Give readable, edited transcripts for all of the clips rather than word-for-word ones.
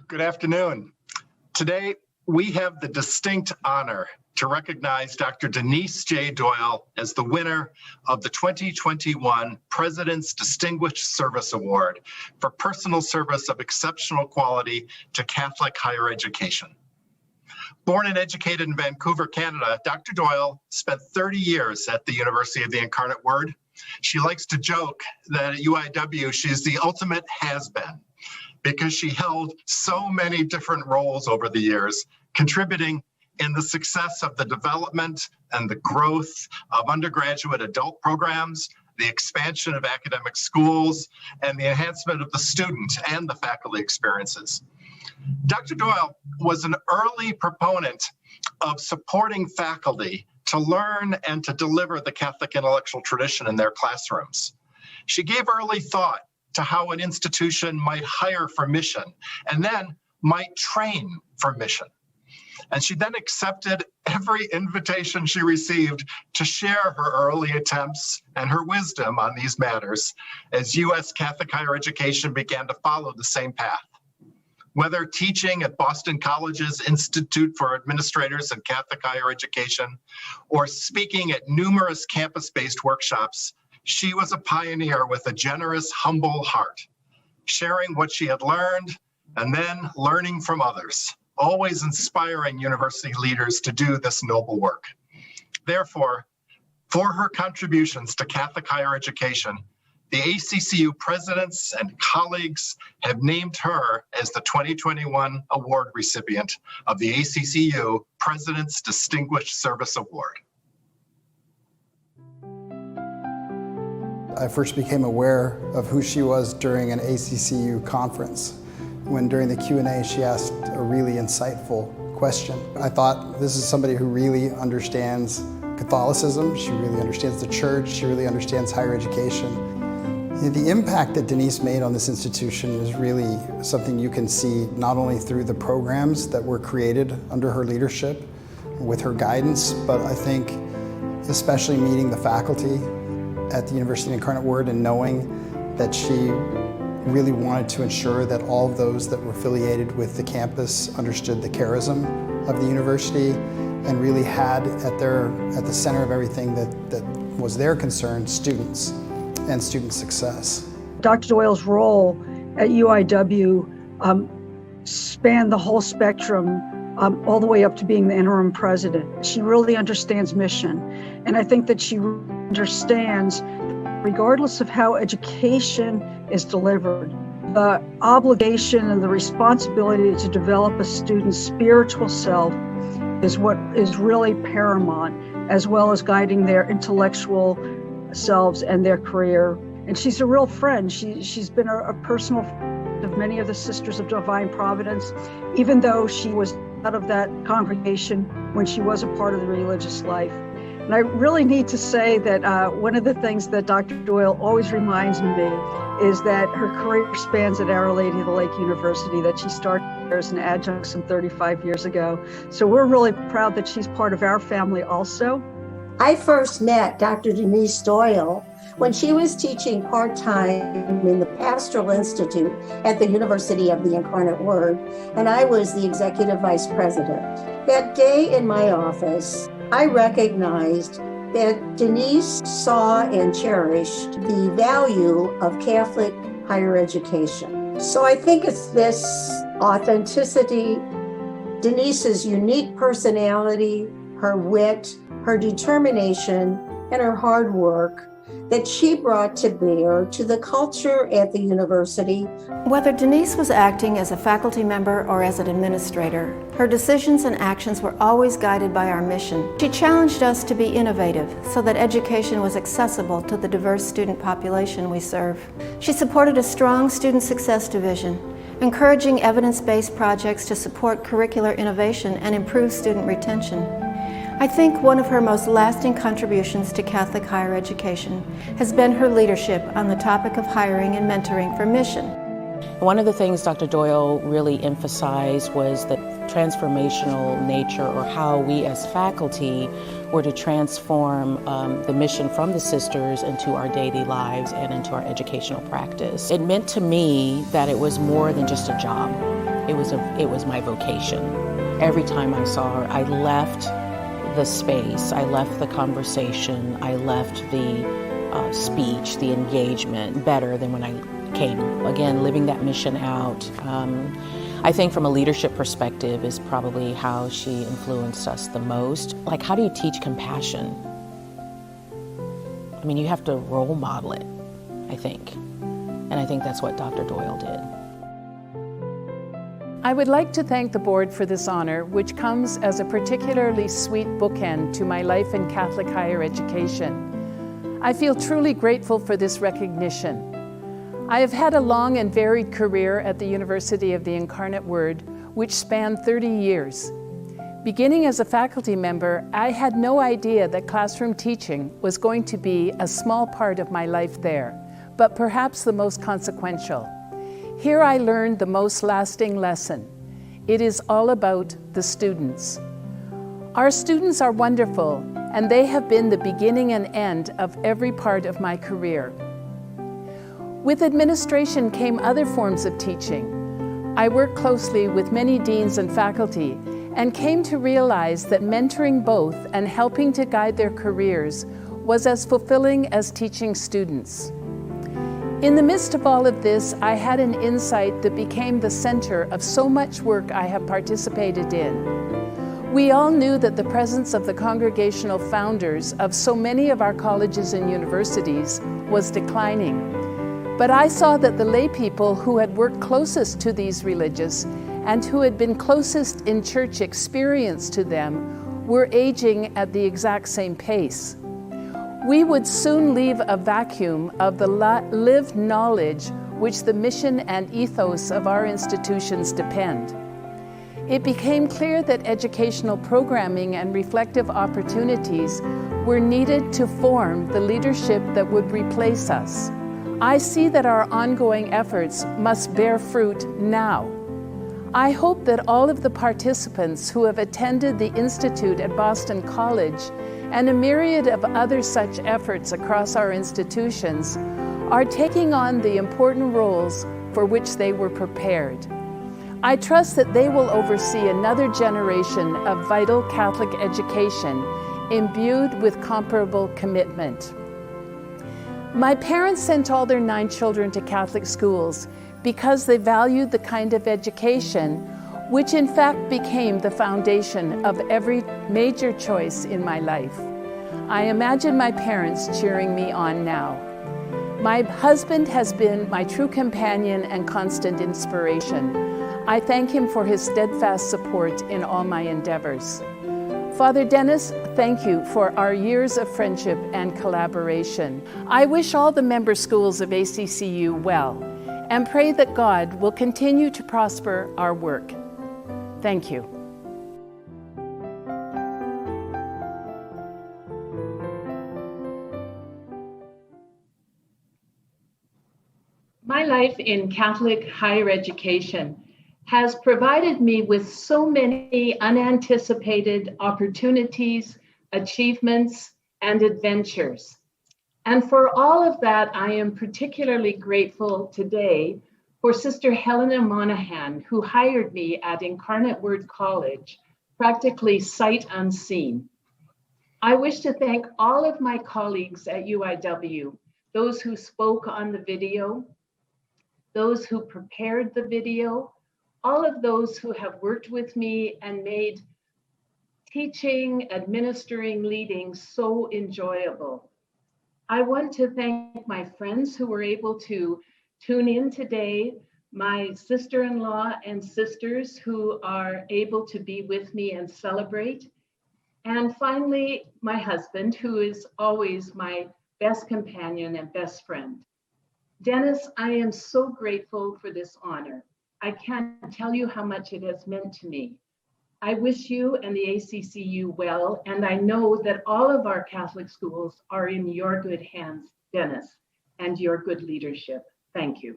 Good afternoon. Today, we have the distinct honor to recognize Dr. Denise J. Doyle as the winner of the 2021 President's Distinguished Service Award for personal service of exceptional quality to Catholic higher education. Born and educated in Vancouver, Canada, Dr. Doyle spent 30 years at the University of the Incarnate Word. She likes to joke that at UIW, she's the ultimate has-been because she held so many different roles over the years, contributing in the success of the development and the growth of undergraduate adult programs, the expansion of academic schools, and the enhancement of the student and the faculty experiences. Dr. Doyle was an early proponent of supporting faculty to learn and to deliver the Catholic intellectual tradition in their classrooms. She gave early thought to how an institution might hire for mission and then might train for mission. And she then accepted every invitation she received to share her early attempts and her wisdom on these matters as U.S. Catholic higher education began to follow the same path. Whether teaching at Boston College's Institute for Administrators in Catholic Higher Education or speaking at numerous campus-based workshops, she was a pioneer with a generous, humble heart, sharing what she had learned and then learning from others, always inspiring university leaders to do this noble work. Therefore, for her contributions to Catholic higher education, the ACCU presidents and colleagues have named her as the 2021 award recipient of the ACCU President's Distinguished Service Award. I first became aware of who she was during an ACCU conference, when during the Q&A she asked a really insightful question. I thought, this is somebody who really understands Catholicism, she really understands the church, she really understands higher education. The impact that Denise made on this institution is really something you can see not only through the programs that were created under her leadership, with her guidance, but I think especially meeting the faculty at the University of the Incarnate Word and knowing that she really wanted to ensure that all of those that were affiliated with the campus understood the charism of the university and really had at the center of everything that was their concern, students and student success. Dr. Doyle's role at UIW spanned the whole spectrum, all the way up to being the interim president. She really understands mission, and I think that she understands, regardless of how education is delivered, the obligation and the responsibility to develop a student's spiritual self is what is really paramount, as well as guiding their intellectual selves and their career. And she's a real friend. She's been a personal friend of many of the Sisters of Divine Providence, even though she was out of that congregation when she was a part of the religious life. And I really need to say that one of the things that Dr. Doyle always reminds me is that her career spans at Our Lady of the Lake University, that she started there as an adjunct some 35 years ago. So we're really proud that she's part of our family also. I first met Dr. Denise Doyle when she was teaching part-time in the Pastoral Institute at the University of the Incarnate Word, and I was the executive vice president. That day in my office, I recognized that Denise saw and cherished the value of Catholic higher education. So I think it's this authenticity, Denise's unique personality, her wit, her determination, and her hard work that she brought to bear to the culture at the university. Whether Denise was acting as a faculty member or as an administrator, her decisions and actions were always guided by our mission. She challenged us to be innovative so that education was accessible to the diverse student population we serve. She supported a strong student success division, encouraging evidence-based projects to support curricular innovation and improve student retention. I think one of her most lasting contributions to Catholic higher education has been her leadership on the topic of hiring and mentoring for mission. One of the things Dr. Doyle really emphasized was the transformational nature, or how we as faculty were to transform the mission from the sisters into our daily lives and into our educational practice. It meant to me that it was more than just a job. It it was my vocation. Every time I saw her, I left the space, I left the conversation, I left the speech, the engagement better than when I came. Again, living that mission out. I think from a leadership perspective is probably how she influenced us the most. Like, how do you teach compassion? I mean, you have to role model it, I think. And I think that's what Dr. Doyle did. I would like to thank the board for this honor, which comes as a particularly sweet bookend to my life in Catholic higher education. I feel truly grateful for this recognition. I have had a long and varied career at the University of the Incarnate Word, which spanned 30 years. Beginning as a faculty member, I had no idea that classroom teaching was going to be a small part of my life there, but perhaps the most consequential. Here I learned the most lasting lesson. It is all about the students. Our students are wonderful, and they have been the beginning and end of every part of my career. With administration came other forms of teaching. I worked closely with many deans and faculty and came to realize that mentoring both and helping to guide their careers was as fulfilling as teaching students. In the midst of all of this, I had an insight that became the center of so much work I have participated in. We all knew that the presence of the congregational founders of so many of our colleges and universities was declining. But I saw that the lay people who had worked closest to these religious and who had been closest in church experience to them were aging at the exact same pace. We would soon leave a vacuum of the lived knowledge which the mission and ethos of our institutions depend. It became clear that educational programming and reflective opportunities were needed to form the leadership that would replace us. I see that our ongoing efforts must bear fruit now. I hope that all of the participants who have attended the Institute at Boston College and a myriad of other such efforts across our institutions are taking on the important roles for which they were prepared. I trust that they will oversee another generation of vital Catholic education imbued with comparable commitment. My parents sent all their 9 children to Catholic schools because they valued the kind of education which in fact became the foundation of every major choice in my life. I imagine my parents cheering me on now. My husband has been my true companion and constant inspiration. I thank him for his steadfast support in all my endeavors. Father Dennis, thank you for our years of friendship and collaboration. I wish all the member schools of ACCU well and pray that God will continue to prosper our work. Thank you. My life in Catholic higher education has provided me with so many unanticipated opportunities, achievements, and adventures. And for all of that, I am particularly grateful today for Sister Helena Monahan, who hired me at Incarnate Word College, practically sight unseen. I wish to thank all of my colleagues at UIW, those who spoke on the video, those who prepared the video, all of those who have worked with me and made teaching, administering, leading so enjoyable. I want to thank my friends who were able to tune in today, my sister-in-law and sisters who are able to be with me and celebrate. And finally, my husband, who is always my best companion and best friend. Dennis, I am so grateful for this honor. I can't tell you how much it has meant to me. I wish you and the ACCU well, and I know that all of our Catholic schools are in your good hands, Dennis, and your good leadership. Thank you.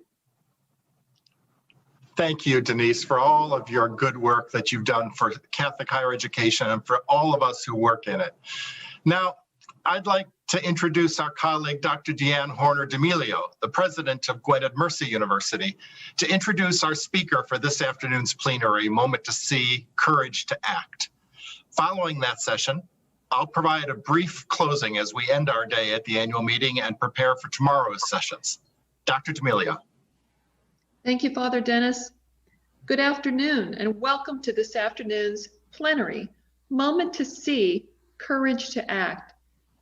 Thank you, Denise, for all of your good work that you've done for Catholic higher education and for all of us who work in it. Now, I'd like to introduce our colleague, Dr. Deanne Horner-D'Amelio, the president of Gwynedd Mercy University, to introduce our speaker for this afternoon's plenary, Moment to See, Courage to Act. Following that session, I'll provide a brief closing as we end our day at the annual meeting and prepare for tomorrow's sessions. Dr. D'Amelio. Thank you, Father Dennis. Good afternoon, and welcome to this afternoon's plenary, Moment to See, Courage to Act.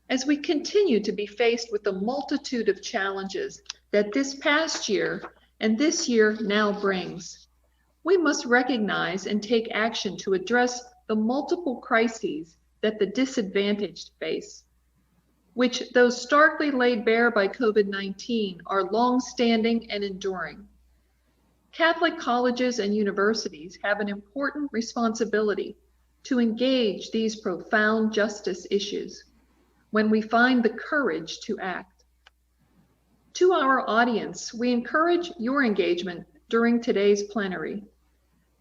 As we continue to be faced with the multitude of challenges that this past year and this year now brings, we must recognize and take action to address the multiple crises that the disadvantaged face, which, though starkly laid bare by COVID-19, are long-standing and enduring. Catholic colleges and universities have an important responsibility to engage these profound justice issues when we find the courage to act. To our audience, we encourage your engagement during today's plenary.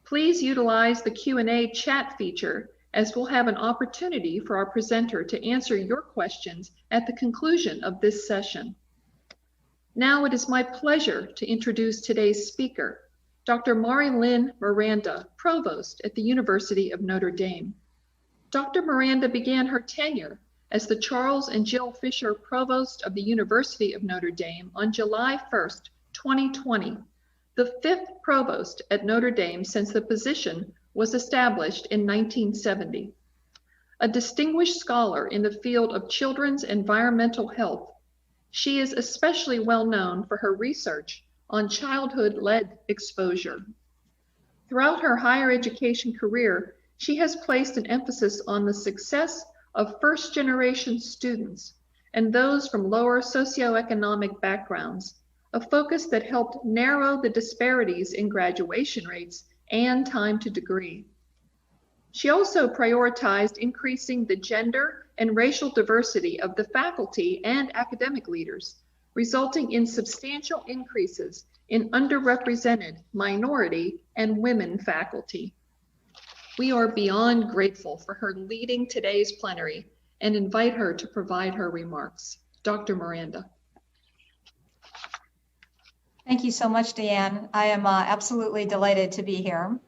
Please utilize the Q&A chat feature, as we'll have an opportunity for our presenter to answer your questions at the conclusion of this session. Now it is my pleasure to introduce today's speaker, Dr. Lynn Miranda, Provost at the University of Notre Dame. Dr. Miranda began her tenure as the Charles and Jill Fisher Provost of the University of Notre Dame on July 1st, 2020, the 5th Provost at Notre Dame since the position was established in 1970. A distinguished scholar in the field of children's environmental health, she is especially well known for her research on childhood lead exposure. Throughout her higher education career, she has placed an emphasis on the success of first-generation students and those from lower socioeconomic backgrounds, a focus that helped narrow the disparities in graduation rates and time to degree. She also prioritized increasing the gender and racial diversity of the faculty and academic leaders, resulting in substantial increases in underrepresented minority and women faculty. We are beyond grateful for her leading today's plenary and invite her to provide her remarks. Dr. Miranda. Thank you so much, Deanne. I am absolutely delighted to be here.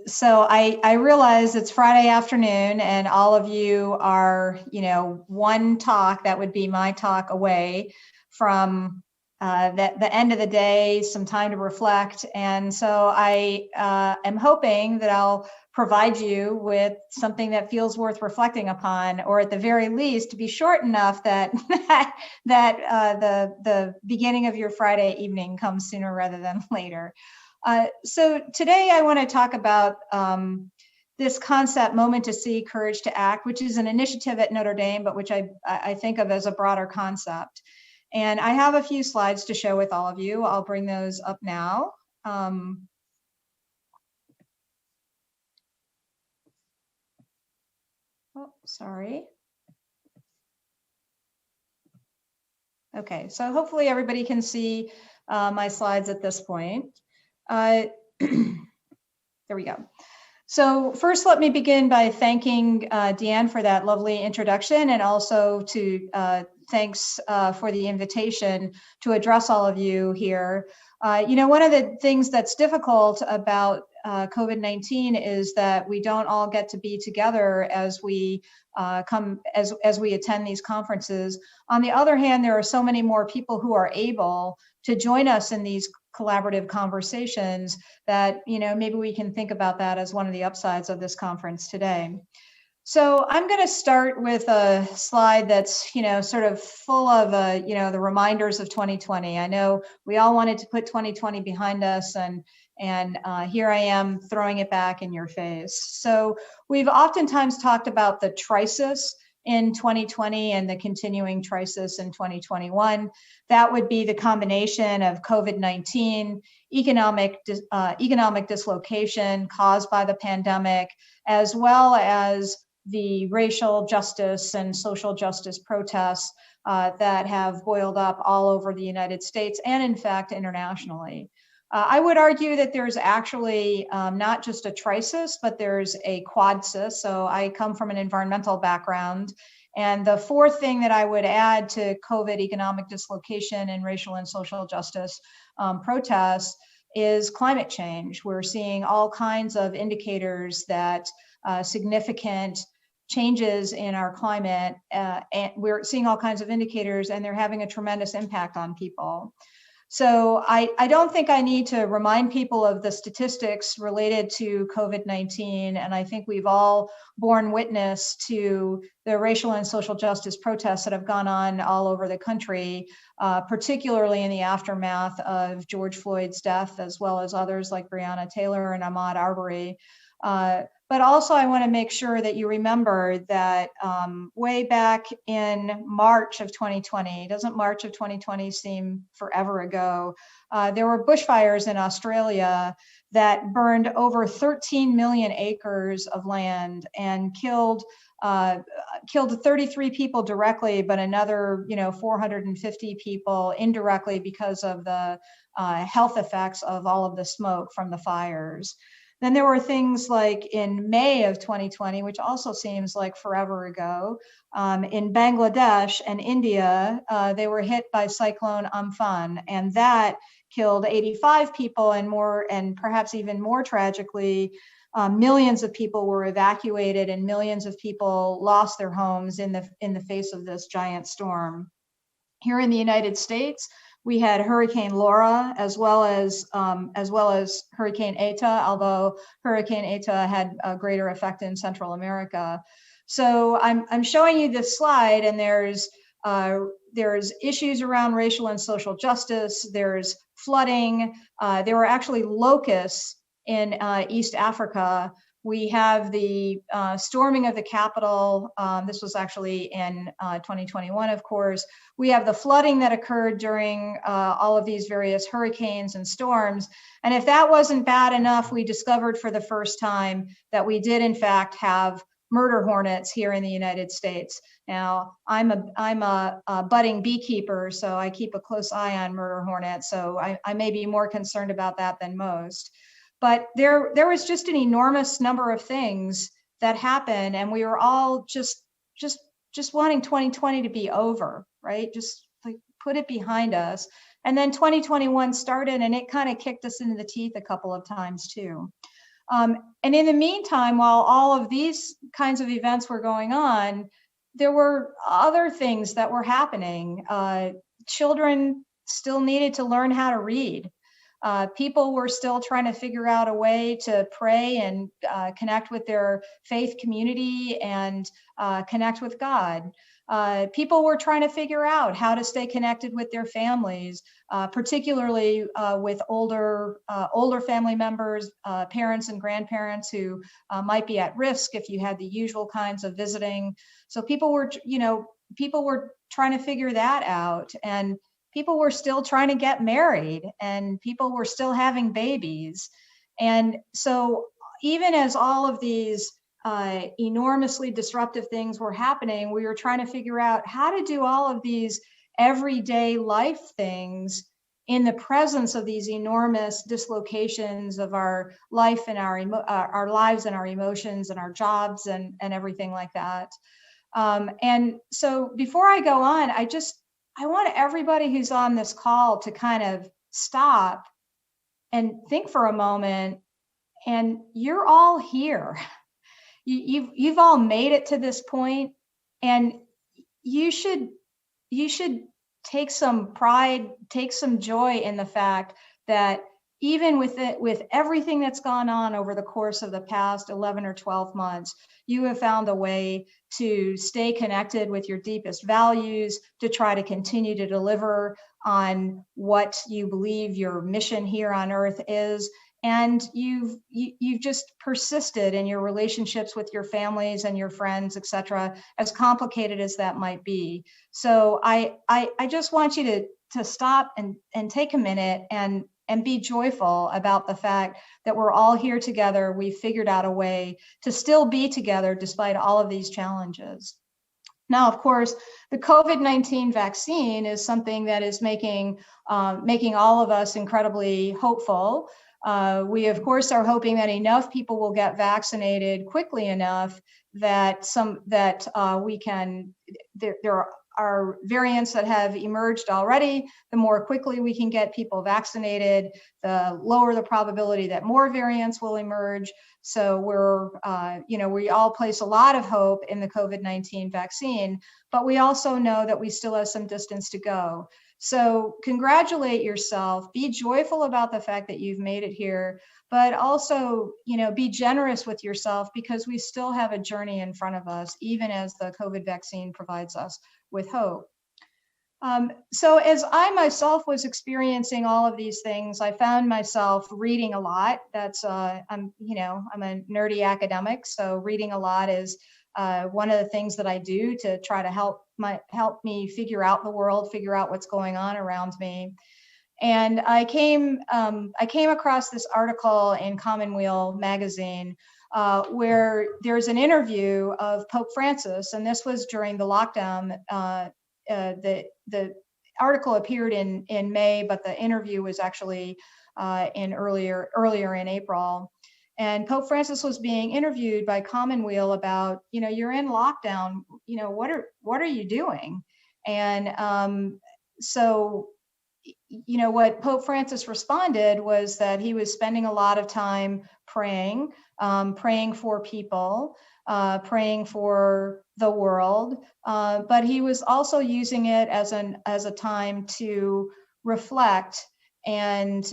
So I realize it's Friday afternoon and all of you are, one talk, that would be my talk, away from the end of the day, some time to reflect. And so I am hoping that I'll provide you with something that feels worth reflecting upon, or at the very least to be short enough that the beginning of your Friday evening comes sooner rather than later. So today I want to talk about this concept, Moment to See, Courage to Act, which is an initiative at Notre Dame, but which I think of as a broader concept. And I have a few slides to share with all of you. I'll bring those up now. Oh, sorry. Okay, so hopefully everybody can see my slides at this point. There we go. So first, let me begin by thanking Deanne for that lovely introduction, and also to thanks for the invitation to address all of you here. One of the things that's difficult about COVID-19 is that we don't all get to be together as we as we attend these conferences. On the other hand, there are so many more people who are able to join us in these collaborative conversations that, maybe we can think about that as one of the upsides of this conference today. So I'm going to start with a slide that's, sort of full of, the reminders of 2020. I know we all wanted to put 2020 behind us, and here I am throwing it back in your face. So we've oftentimes talked about the crisis in 2020 and the continuing crisis in 2021. That would be the combination of COVID-19, economic dislocation caused by the pandemic, as well as the racial justice and social justice protests that have boiled up all over the United States and, in fact, internationally. I would argue that there's actually not just a trisis, but there's a quadsis. So I come from an environmental background. And the fourth thing that I would add to COVID economic dislocation and racial and social justice protests is climate change. We're seeing all kinds of indicators that significant changes in our climate, and we're seeing all kinds of indicators, and they're having a tremendous impact on people. So I don't think I need to remind people of the statistics related to COVID-19, and I think we've all borne witness to the racial and social justice protests that have gone on all over the country, particularly in the aftermath of George Floyd's death, as well as others like Breonna Taylor and Ahmaud Arbery. But also I want to make sure that you remember that way back in March of 2020, doesn't March of 2020 seem forever ago, there were bushfires in Australia that burned over 13 million acres of land and killed 33 people directly, but another 450 people indirectly because of the health effects of all of the smoke from the fires. Then there were things like in May of 2020, which also seems like forever ago, in Bangladesh and India, they were hit by Cyclone Amphan, and that killed 85 people and perhaps even more tragically, millions of people were evacuated and millions of people lost their homes in the face of this giant storm. Here in the United States, we had Hurricane Laura as well as Hurricane Eta, although Hurricane Eta had a greater effect in Central America. So I'm showing you this slide, and there's issues around racial and social justice. There's flooding. There were actually locusts in East Africa. We have the storming of the Capitol. This was actually in 2021, of course. We have the flooding that occurred during all of these various hurricanes and storms. And if that wasn't bad enough, we discovered for the first time that we did, in fact, have murder hornets here in the United States. Now, I'm a budding beekeeper, so I keep a close eye on murder hornets. So I may be more concerned about that than most. But there was just an enormous number of things that happened, and we were all just wanting 2020 to be over, right? Just like put it behind us. And then 2021 started, and it kind of kicked us into the teeth a couple of times too. And in the meantime, while all of these kinds of events were going on, there were other things that were happening. Children still needed to learn how to read. People were still trying to figure out a way to pray and connect with their faith community and connect with God. People were trying to figure out how to stay connected with their families, particularly with older family members, parents and grandparents who might be at risk if you had the usual kinds of visiting. So people were trying to figure that out, and people were still trying to get married, and people were still having babies. And so even as all of these enormously disruptive things were happening, we were trying to figure out how to do all of these everyday life things in the presence of these enormous dislocations of our life and our lives and our emotions and our jobs and everything like that. And so before I go on, I want everybody who's on this call to kind of stop and think for a moment. And you're all here. You've all made it to this point, and you should take some pride, take some joy in the fact that even with everything that's gone on over the course of the past 11 or 12 months, you have found a way to stay connected with your deepest values, to try to continue to deliver on what you believe your mission here on earth is. And you've just persisted in your relationships with your families and your friends, et cetera, as complicated as that might be. So I just want you to stop and take a minute and be joyful about the fact that we're all here together. We've figured out a way to still be together despite all of these challenges. Now, of course, the COVID-19 vaccine is something that is making all of us incredibly hopeful. We, of course, are hoping that enough people will get vaccinated quickly enough that there are variants that have emerged already. The more quickly we can get people vaccinated, the lower the probability that more variants will emerge. So we all place a lot of hope in the COVID-19 vaccine, but we also know that we still have some distance to go. So congratulate yourself, be joyful about the fact that you've made it here, but also, be generous with yourself because we still have a journey in front of us, even as the COVID vaccine provides us with hope. So as I myself was experiencing all of these things, I found myself reading a lot. That's I'm a nerdy academic, so reading a lot is one of the things that I do to try to help me figure out the world, figure out what's going on around me. And I came across this article in Commonweal magazine where there's an interview of Pope Francis, and this was during the lockdown. The article appeared in May, but the interview was actually earlier in April. And Pope Francis was being interviewed by Commonweal about, you're in lockdown, what are you doing? And so what Pope Francis responded was that he was spending a lot of time praying for people, praying for the world, but he was also using it as a time to reflect and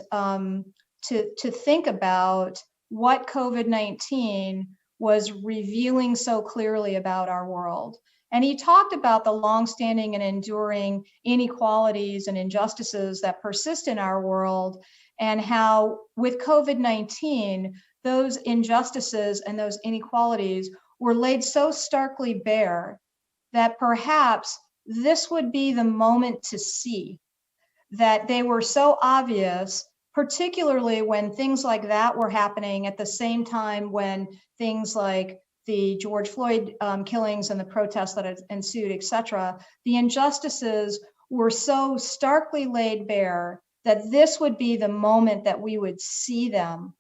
to think about what COVID-19 was revealing so clearly about our world. And he talked about the longstanding and enduring inequalities and injustices that persist in our world, and how with COVID-19, those injustices and those inequalities were laid so starkly bare that perhaps this would be the moment to see that they were so obvious, particularly when things like that were happening at the same time when things like the George Floyd killings and the protests that ensued, et cetera, the injustices were so starkly laid bare that this would be the moment that we would see them.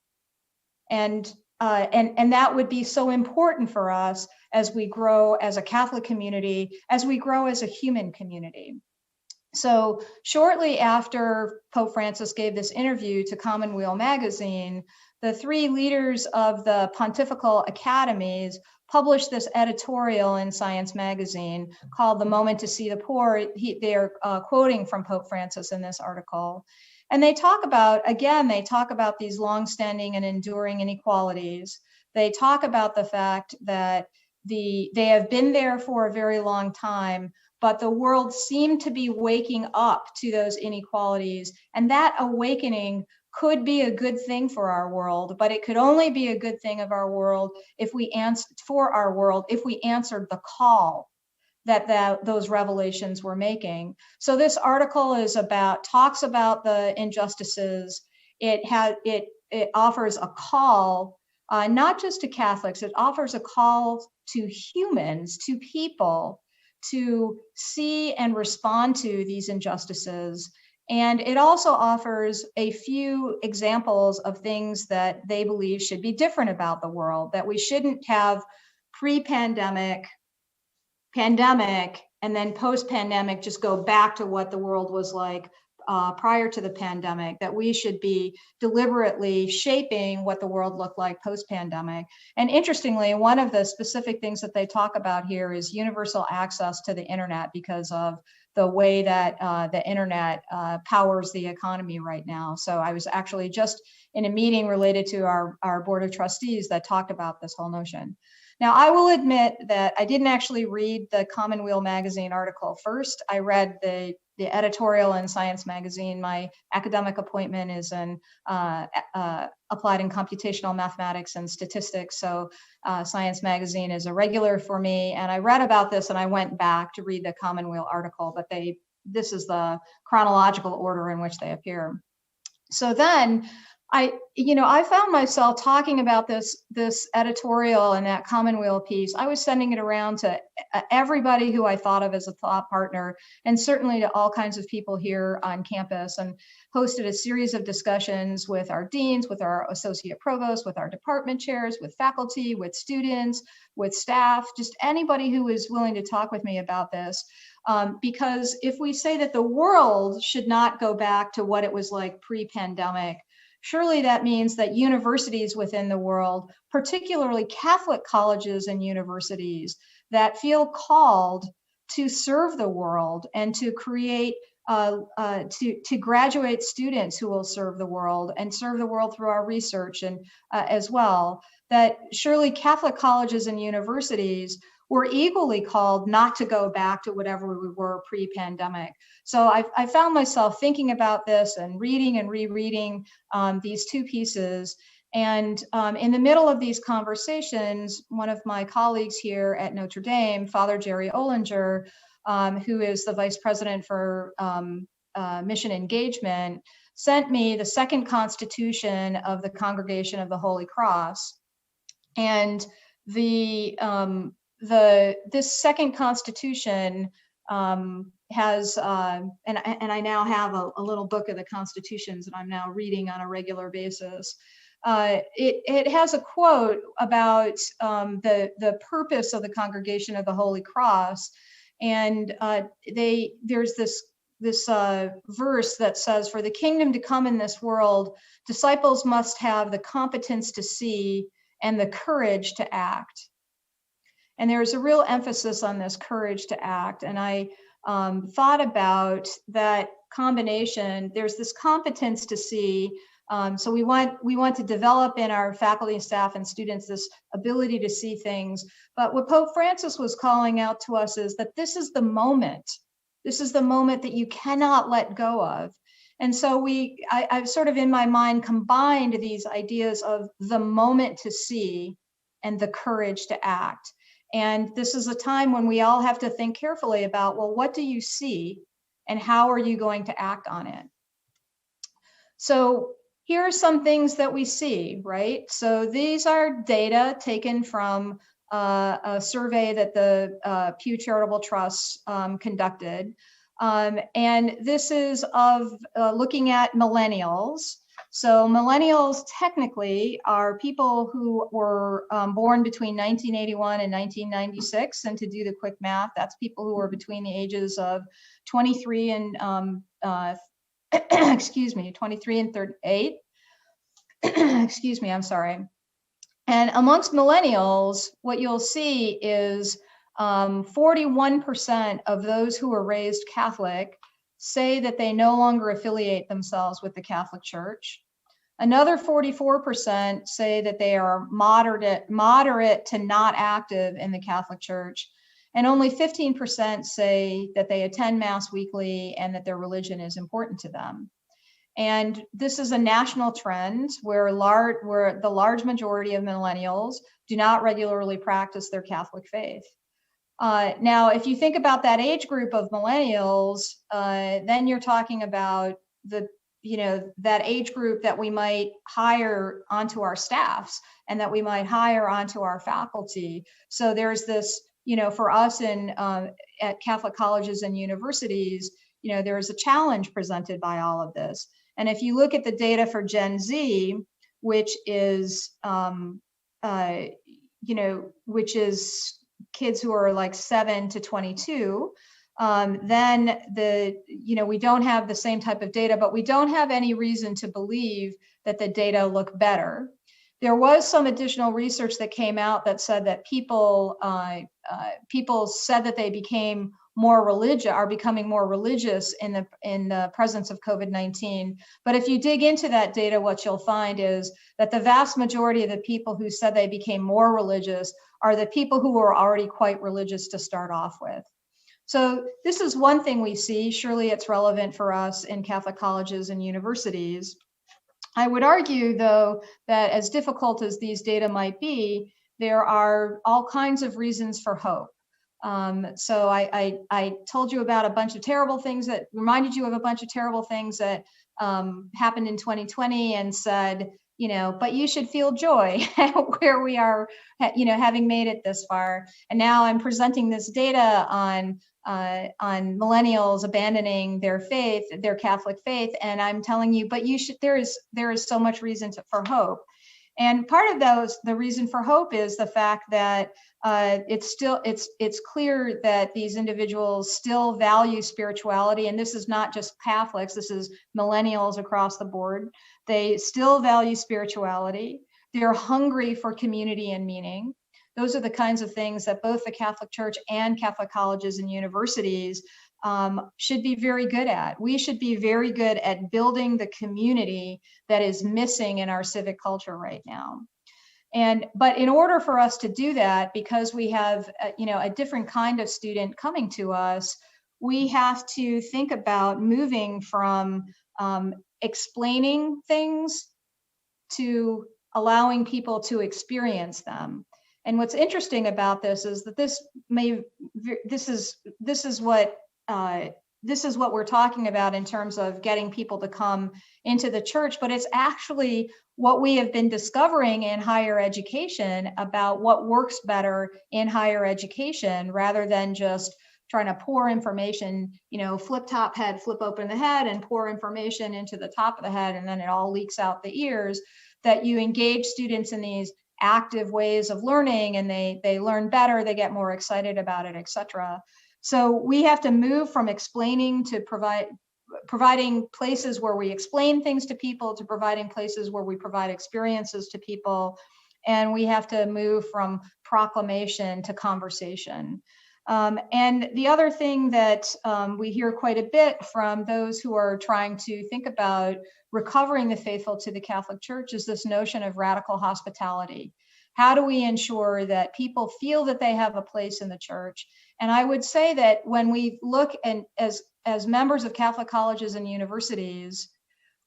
And that would be so important for us as we grow as a Catholic community, as we grow as a human community. So shortly after Pope Francis gave this interview to Commonweal magazine, the three leaders of the pontifical academies published this editorial in Science magazine called "The Moment to See the Poor." They're quoting from Pope Francis in this article. And they talk about these longstanding and enduring inequalities. They talk about the fact that they have been there for a very long time, but the world seemed to be waking up to those inequalities. And that awakening could be a good thing for our world, but it could only be a good thing of our world if we answered the call that those revelations were making. So this article talks about the injustices. It offers a call, not just to Catholics, it offers a call to humans, to people, to see and respond to these injustices. And it also offers a few examples of things that they believe should be different about the world, that we shouldn't have pre-pandemic, pandemic, and then post-pandemic just go back to what the world was like prior to the pandemic, that we should be deliberately shaping what the world looked like post-pandemic. And interestingly, one of the specific things that they talk about here is universal access to the internet, because of the way that the internet powers the economy right now. So I was actually just in a meeting related to our board of trustees that talked about this whole notion. Now, I will admit that I didn't actually read the Commonweal magazine article first. I read the editorial in Science magazine. My academic appointment is in applied and computational mathematics and statistics. So Science magazine is a regular for me. And I read about this and I went back to read the Commonweal article, but this is the chronological order in which they appear. So then I found myself talking about this editorial and that Commonweal piece. I was sending it around to everybody who I thought of as a thought partner, and certainly to all kinds of people here on campus, and hosted a series of discussions with our deans, with our associate provosts, with our department chairs, with faculty, with students, with staff, just anybody who was willing to talk with me about this. Because if we say that the world should not go back to what it was like pre-pandemic, surely that means that universities within the world, particularly Catholic colleges and universities that feel called to serve the world and to create, to graduate students who will serve the world and serve the world through our research and as well, that surely Catholic colleges and universities were equally called not to go back to whatever we were pre-pandemic. So I found myself thinking about this and reading and rereading these two pieces. And in the middle of these conversations, one of my colleagues here at Notre Dame, Father Jerry Ollinger, who is the Vice President for Mission Engagement, sent me the second constitution of the Congregation of the Holy Cross. And this second constitution has, and I now have a little book of the constitutions that I'm now reading on a regular basis. It has a quote about the purpose of the Congregation of the Holy Cross, and there's this verse that says, "For the kingdom to come in this world, disciples must have the competence to see and the courage to act." And there's a real emphasis on this courage to act. And I thought about that combination. There's this competence to see. So we want to develop in our faculty and staff and students this ability to see things. But what Pope Francis was calling out to us is that this is the moment. This is the moment that you cannot let go of. And so I've sort of in my mind combined these ideas of the moment to see and the courage to act. And this is a time when we all have to think carefully about, well, what do you see and how are you going to act on it? So here are some things that we see, right? So these are data taken from a survey that the Pew Charitable Trust conducted. And this is of looking at millennials. So millennials technically are people who were born between 1981 and 1996. And to do the quick math, that's people who were between the ages of 23 and, 23 and 38. Excuse me, I'm sorry. And amongst millennials, what you'll see is 41% of those who were raised Catholic say that they no longer affiliate themselves with the Catholic Church. Another 44% say that they are moderate to not active in the Catholic Church. And only 15% say that they attend Mass weekly and that their religion is important to them. And this is a national trend where the large majority of millennials do not regularly practice their Catholic faith. Now, if you think about that age group of millennials, then you're talking about that age group that we might hire onto our staffs and that we might hire onto our faculty. So there's this, for us at Catholic colleges and universities, there is a challenge presented by all of this. And if you look at the data for Gen Z, which is, which is kids who are like 7 to 22, then we don't have the same type of data, but we don't have any reason to believe that the data look better. There was some additional research that came out that said that people said that they became are becoming more religious in the presence of COVID-19. But if you dig into that data, what you'll find is that the vast majority of the people who said they became more religious are the people who were already quite religious to start off with. So this is one thing we see. Surely it's relevant for us in Catholic colleges and universities. I would argue, though, that as difficult as these data might be, there are all kinds of reasons for hope. So I told you about a bunch of terrible things reminded you of a bunch of terrible things that happened in 2020 and said, you know, but you should feel joy where we are, you know, having made it this far. And now I'm presenting this data on millennials abandoning their faith, their Catholic faith, and I'm telling you, but you should. There is so much reason for hope. And part of the reason for hope is the fact that it's clear that these individuals still value spirituality, and this is not just Catholics, this is millennials across the board. They still value spirituality. They're hungry for community and meaning. Those are the kinds of things that both the Catholic Church and Catholic colleges and universities should be very good at. We should be very good at building the community that is missing in our civic culture right now. But in order for us to do that, because we have a different kind of student coming to us, we have to think about moving from explaining things to allowing people to experience them. And what's interesting about this is that this is what we're talking about in terms of getting people to come into the church, but it's actually what we have been discovering in higher education about what works better in higher education, rather than just trying to pour information, flip top head, flip open the head and pour information into the top of the head, and then it all leaks out the ears. That you engage students in these active ways of learning, and they learn better, they get more excited about it, etc. So we have to move from explaining to providing places where we explain things to people, to providing places where we provide experiences to people. And we have to move from proclamation to conversation. And the other thing that we hear quite a bit from those who are trying to think about recovering the faithful to the Catholic Church is this notion of radical hospitality. How do we ensure that people feel that they have a place in the church? And I would say that when we look and as members of Catholic colleges and universities,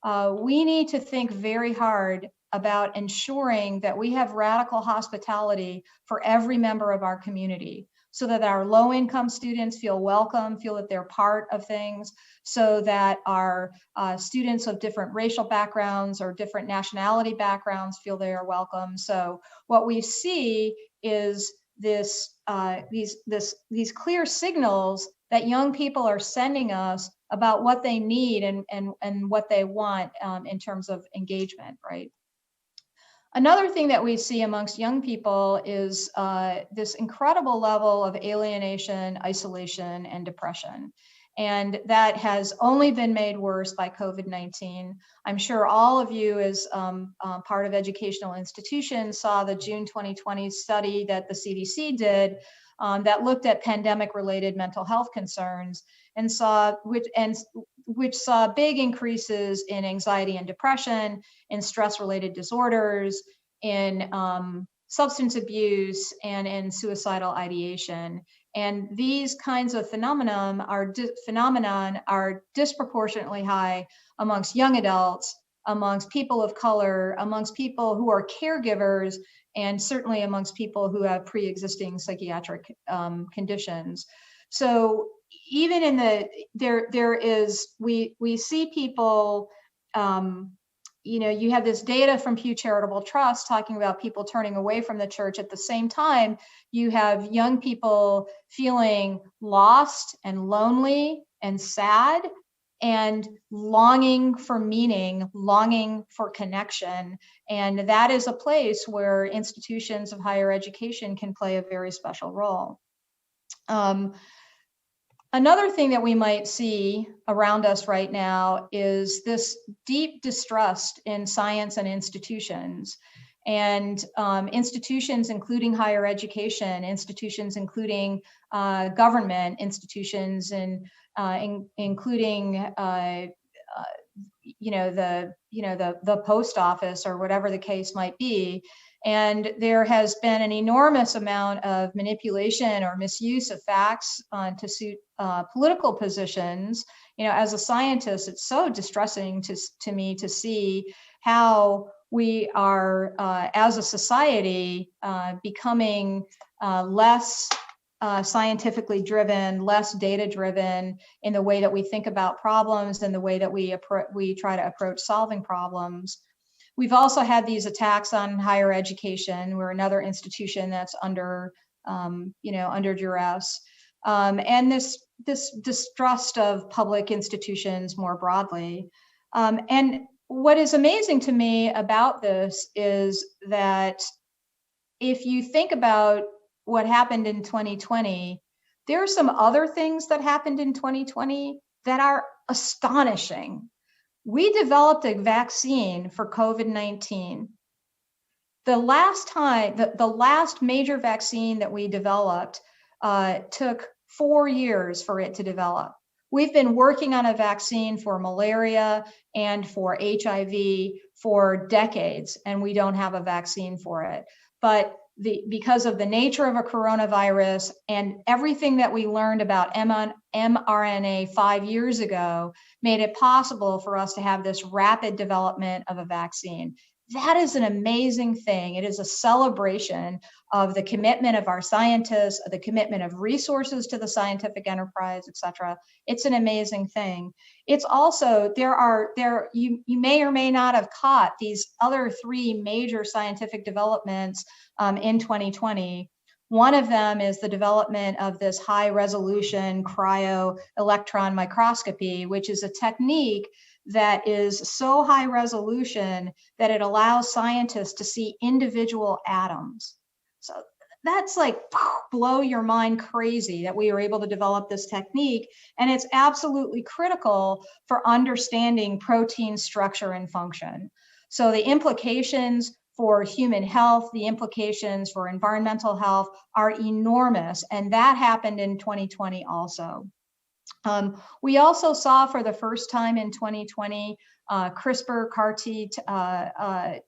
we need to think very hard about ensuring that we have radical hospitality for every member of our community, so that our low-income students feel welcome, feel that they're part of things, so that our students of different racial backgrounds or different nationality backgrounds feel they are welcome. So what we see is these clear signals that young people are sending us about what they need and what they want in terms of engagement, right? Another thing that we see amongst young people is this incredible level of alienation, isolation, and depression. And that has only been made worse by COVID-19. I'm sure all of you, as part of educational institutions, saw the June 2020 study that the CDC did that looked at pandemic-related mental health concerns, and which saw big increases in anxiety and depression, in stress-related disorders, in substance abuse, and in suicidal ideation. And these kinds of phenomenon are disproportionately high amongst young adults, amongst people of color, amongst people who are caregivers, and certainly amongst people who have pre-existing psychiatric conditions. So even in we see people, you have this data from Pew Charitable Trust talking about people turning away from the church. At the same time, you have young people feeling lost and lonely and sad and longing for meaning, longing for connection. And that is a place where institutions of higher education can play a very special role. Another thing that we might see around us right now is this deep distrust in science and institutions. And institutions including higher education, institutions including government institutions, and including the post office or whatever the case might be. And there has been an enormous amount of manipulation or misuse of facts to suit political positions. As a scientist, it's so distressing to me to see how we are, as a society, becoming less scientifically driven, less data driven in the way that we think about problems and the way that we try to approach solving problems. We've also had these attacks on higher education. We're another institution that's under, under duress. And this distrust of public institutions more broadly. And what is amazing to me about this is that if you think about what happened in 2020, there are some other things that happened in 2020 that are astonishing. We developed a vaccine for COVID-19. The last major vaccine that we developed took 4 years for it to develop. We've been working on a vaccine for malaria and for HIV for decades, and we don't have a vaccine for it. But because of the nature of a coronavirus and everything that we learned about mRNA 5 years ago made it possible for us to have this rapid development of a vaccine. That is an amazing thing. It is a celebration of the commitment of our scientists, the commitment of resources to the scientific enterprise, et cetera. It's an amazing thing. It's also, you may or may not have caught these other 3 major scientific developments in 2020. One of them is the development of this high resolution cryo electron microscopy, which is a technique that is so high resolution that it allows scientists to see individual atoms. So that's like blow your mind crazy that we were able to develop this technique. And it's absolutely critical for understanding protein structure and function. So the implications for human health, the implications for environmental health are enormous. And that happened in 2020 also. We also saw for the first time in 2020 CRISPR CAR-T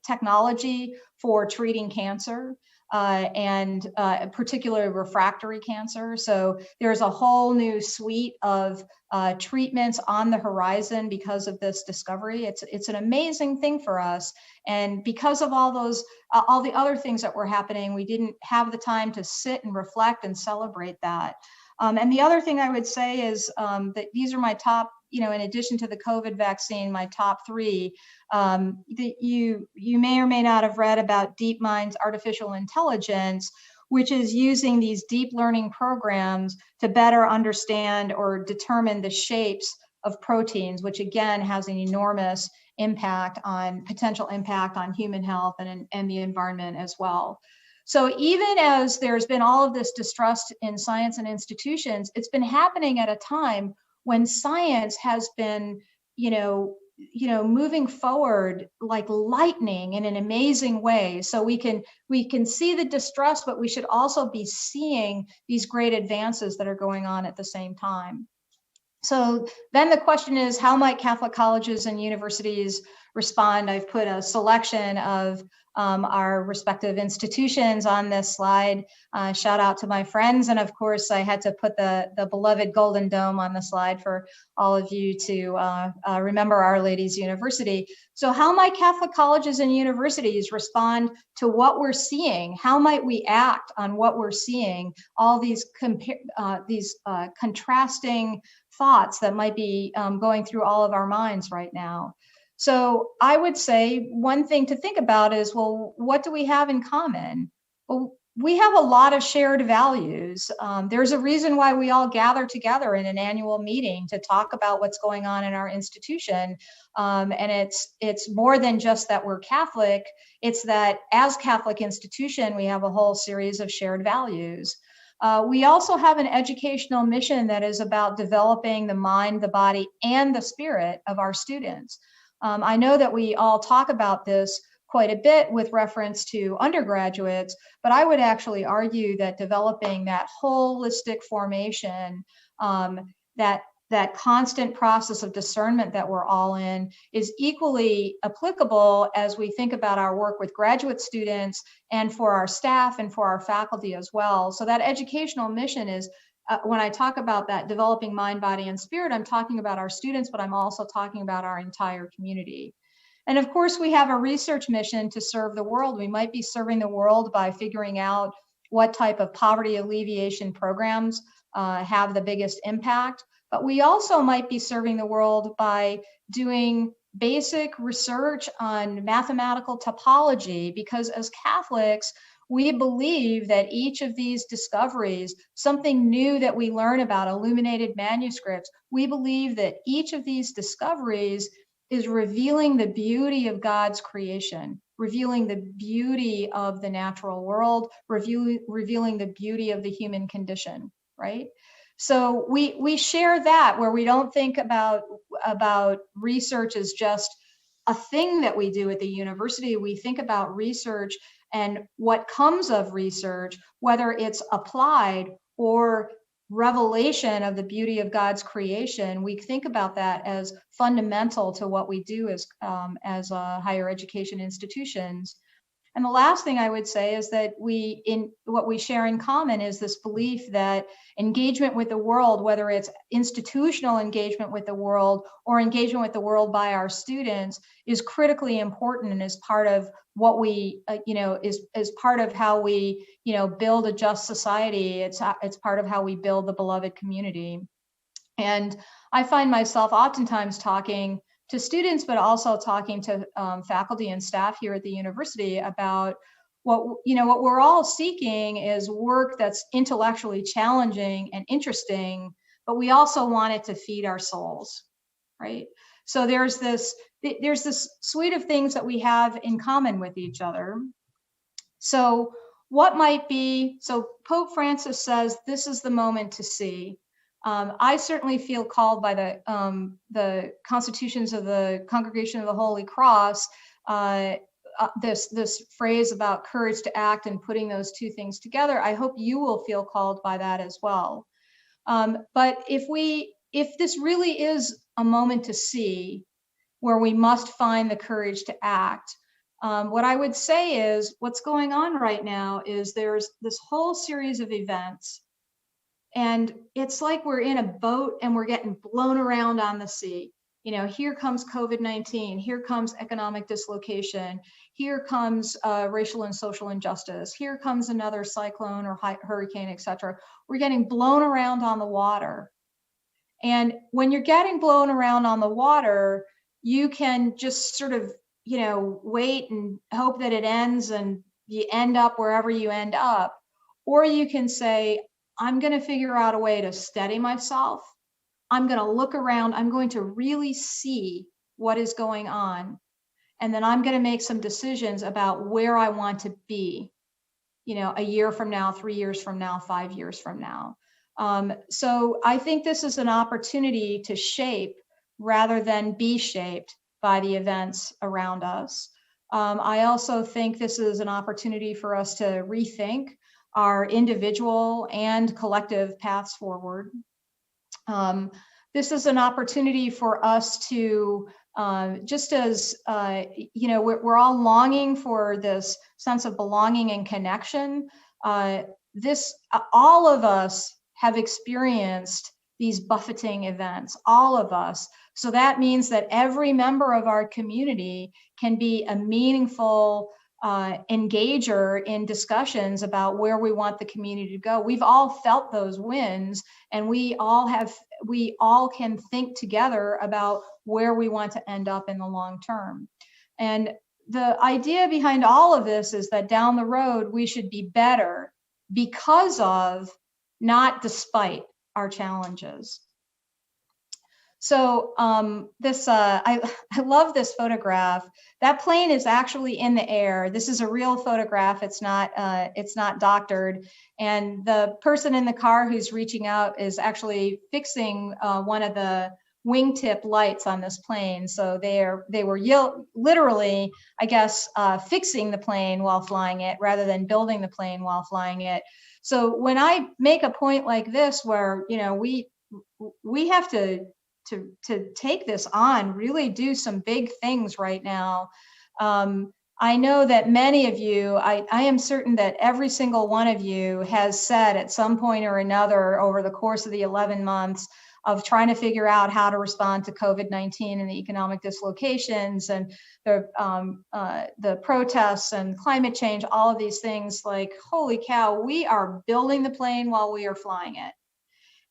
technology for treating cancer and particularly refractory cancer. So there's a whole new suite of treatments on the horizon because of this discovery. It's an amazing thing for us. And because of all the other things that were happening, we didn't have the time to sit and reflect and celebrate that. And the other thing I would say is that these are my top, in addition to the COVID vaccine, my top 3. That you may or may not have read about DeepMind's artificial intelligence, which is using these deep learning programs to better understand or determine the shapes of proteins, which again has an enormous potential impact on human health and the environment as well. So even as there's been all of this distrust in science and institutions, it's been happening at a time when science has been, moving forward like lightning in an amazing way. So we can see the distrust, but we should also be seeing these great advances that are going on at the same time. So then the question is, how might Catholic colleges and universities respond? I've put a selection of our respective institutions on this slide. Shout out to my friends. And of course, I had to put the beloved Golden Dome on the slide for all of you to remember Our Lady's University. So how might Catholic colleges and universities respond to what we're seeing? How might we act on what we're seeing? All these contrasting thoughts that might be going through all of our minds right now. So I would say one thing to think about is, well, what do we have in common? Well, we have a lot of shared values. There's a reason why we all gather together in an annual meeting to talk about what's going on in our institution. And it's more than just that we're Catholic. It's that as Catholic institution, we have a whole series of shared values. We also have an educational mission that is about developing the mind, the body, and the spirit of our students. I know that we all talk about this quite a bit with reference to undergraduates, but I would actually argue that developing that holistic formation, that constant process of discernment that we're all in is equally applicable as we think about our work with graduate students and for our staff and for our faculty as well. So that educational mission is, when I talk about that developing mind, body, and spirit, I'm talking about our students, but I'm also talking about our entire community. And of course, we have a research mission to serve the world. We might be serving the world by figuring out what type of poverty alleviation programs have the biggest impact. But we also might be serving the world by doing basic research on mathematical topology, because as Catholics, we believe that each of these discoveries, something new that we learn about, illuminated manuscripts, we believe that each of these discoveries is revealing the beauty of God's creation, revealing the beauty of the natural world, revealing the beauty of the human condition, right? So we share that, where we don't think about research as just a thing that we do at the university. We think about research and what comes of research, whether it's applied or revelation of the beauty of God's creation. We think about that as fundamental to what we do as higher education institutions. And the last thing I would say is that what we share in common is this belief that engagement with the world, whether it's institutional engagement with the world or engagement with the world by our students, is critically important and is part of what we, is part of how we, build a just society. It's part of how we build the beloved community. And I find myself oftentimes talking to students, but also talking to faculty and staff here at the university about what we're all seeking is work that's intellectually challenging and interesting, but we also want it to feed our souls, right? So there's this suite of things that we have in common with each other. So what might be, so Pope Francis says, this is the moment to see. I certainly feel called by the constitutions of the Congregation of the Holy Cross, this phrase about courage to act and putting those two things together. I hope you will feel called by that as well. But if this really is a moment to see, where we must find the courage to act, what I would say is what's going on right now is there's this whole series of events. And it's like we're in a boat and we're getting blown around on the sea. Here comes COVID-19, here comes economic dislocation, here comes racial and social injustice, here comes another cyclone or hurricane, etc. We're getting blown around on the water. And when you're getting blown around on the water, you can just sort of, wait and hope that it ends and you end up wherever you end up. Or you can say, I'm going to figure out a way to steady myself. I'm going to look around. I'm going to really see what is going on. And then I'm going to make some decisions about where I want to be, a year from now, 3 years from now, 5 years from now. So I think this is an opportunity to shape rather than be shaped by the events around us. I also think this is an opportunity for us to rethink our individual and collective paths forward. This is an opportunity for us to, just as, we're all longing for this sense of belonging and connection. All of us have experienced these buffeting events, all of us. So that means that every member of our community can be a meaningful engager in discussions about where we want the community to go. We've all felt those winds, and we all can think together about where we want to end up in the long term. And the idea behind all of this is that down the road, we should be better because of, not despite, our challenges. So I love this photograph. That plane is actually in the air. This is a real photograph. It's not doctored. And the person in the car who's reaching out is actually fixing one of the wingtip lights on this plane. So they were literally, I guess, fixing the plane while flying it rather than building the plane while flying it. So when I make a point like this, where we have to take this on, really do some big things right now. I know that many of you, I am certain that every single one of you has said at some point or another over the course of the 11 months, of trying to figure out how to respond to COVID-19 and the economic dislocations and the protests and climate change, all of these things, like, holy cow, we are building the plane while we are flying it.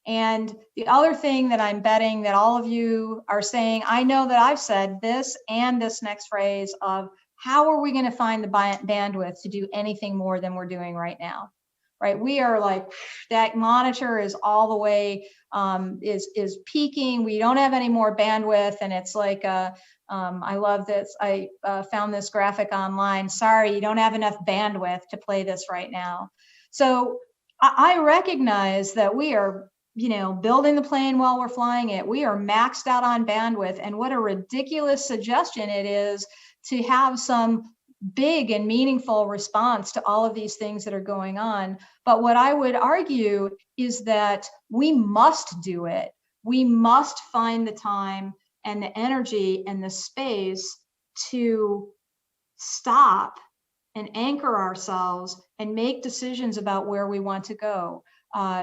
And the other thing that I'm betting that all of you are saying, I know that I've said this and this next phrase of, how are we going to find the bandwidth to do anything more than we're doing right now? Right? We are like, that monitor is all the way, is peaking. We don't have any more bandwidth. And it's like, I love this. I found this graphic online. Sorry, you don't have enough bandwidth to play this right now. So I recognize that we are, building the plane while we're flying it. We are maxed out on bandwidth, and what a ridiculous suggestion it is to have some big and meaningful response to all of these things that are going on. But what I would argue is that we must do it. We must find the time and the energy and the space to stop and anchor ourselves and make decisions about where we want to go.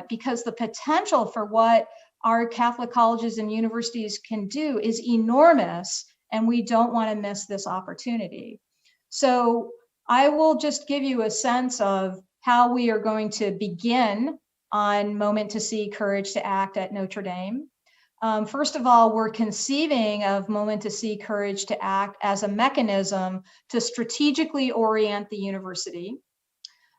Because the potential for what our Catholic colleges and universities can do is enormous, and we don't want to miss this opportunity. So I will just give you a sense of how we are going to begin on Moment to See, Courage to Act at Notre Dame. First of all, we're conceiving of Moment to See, Courage to Act as a mechanism to strategically orient the university,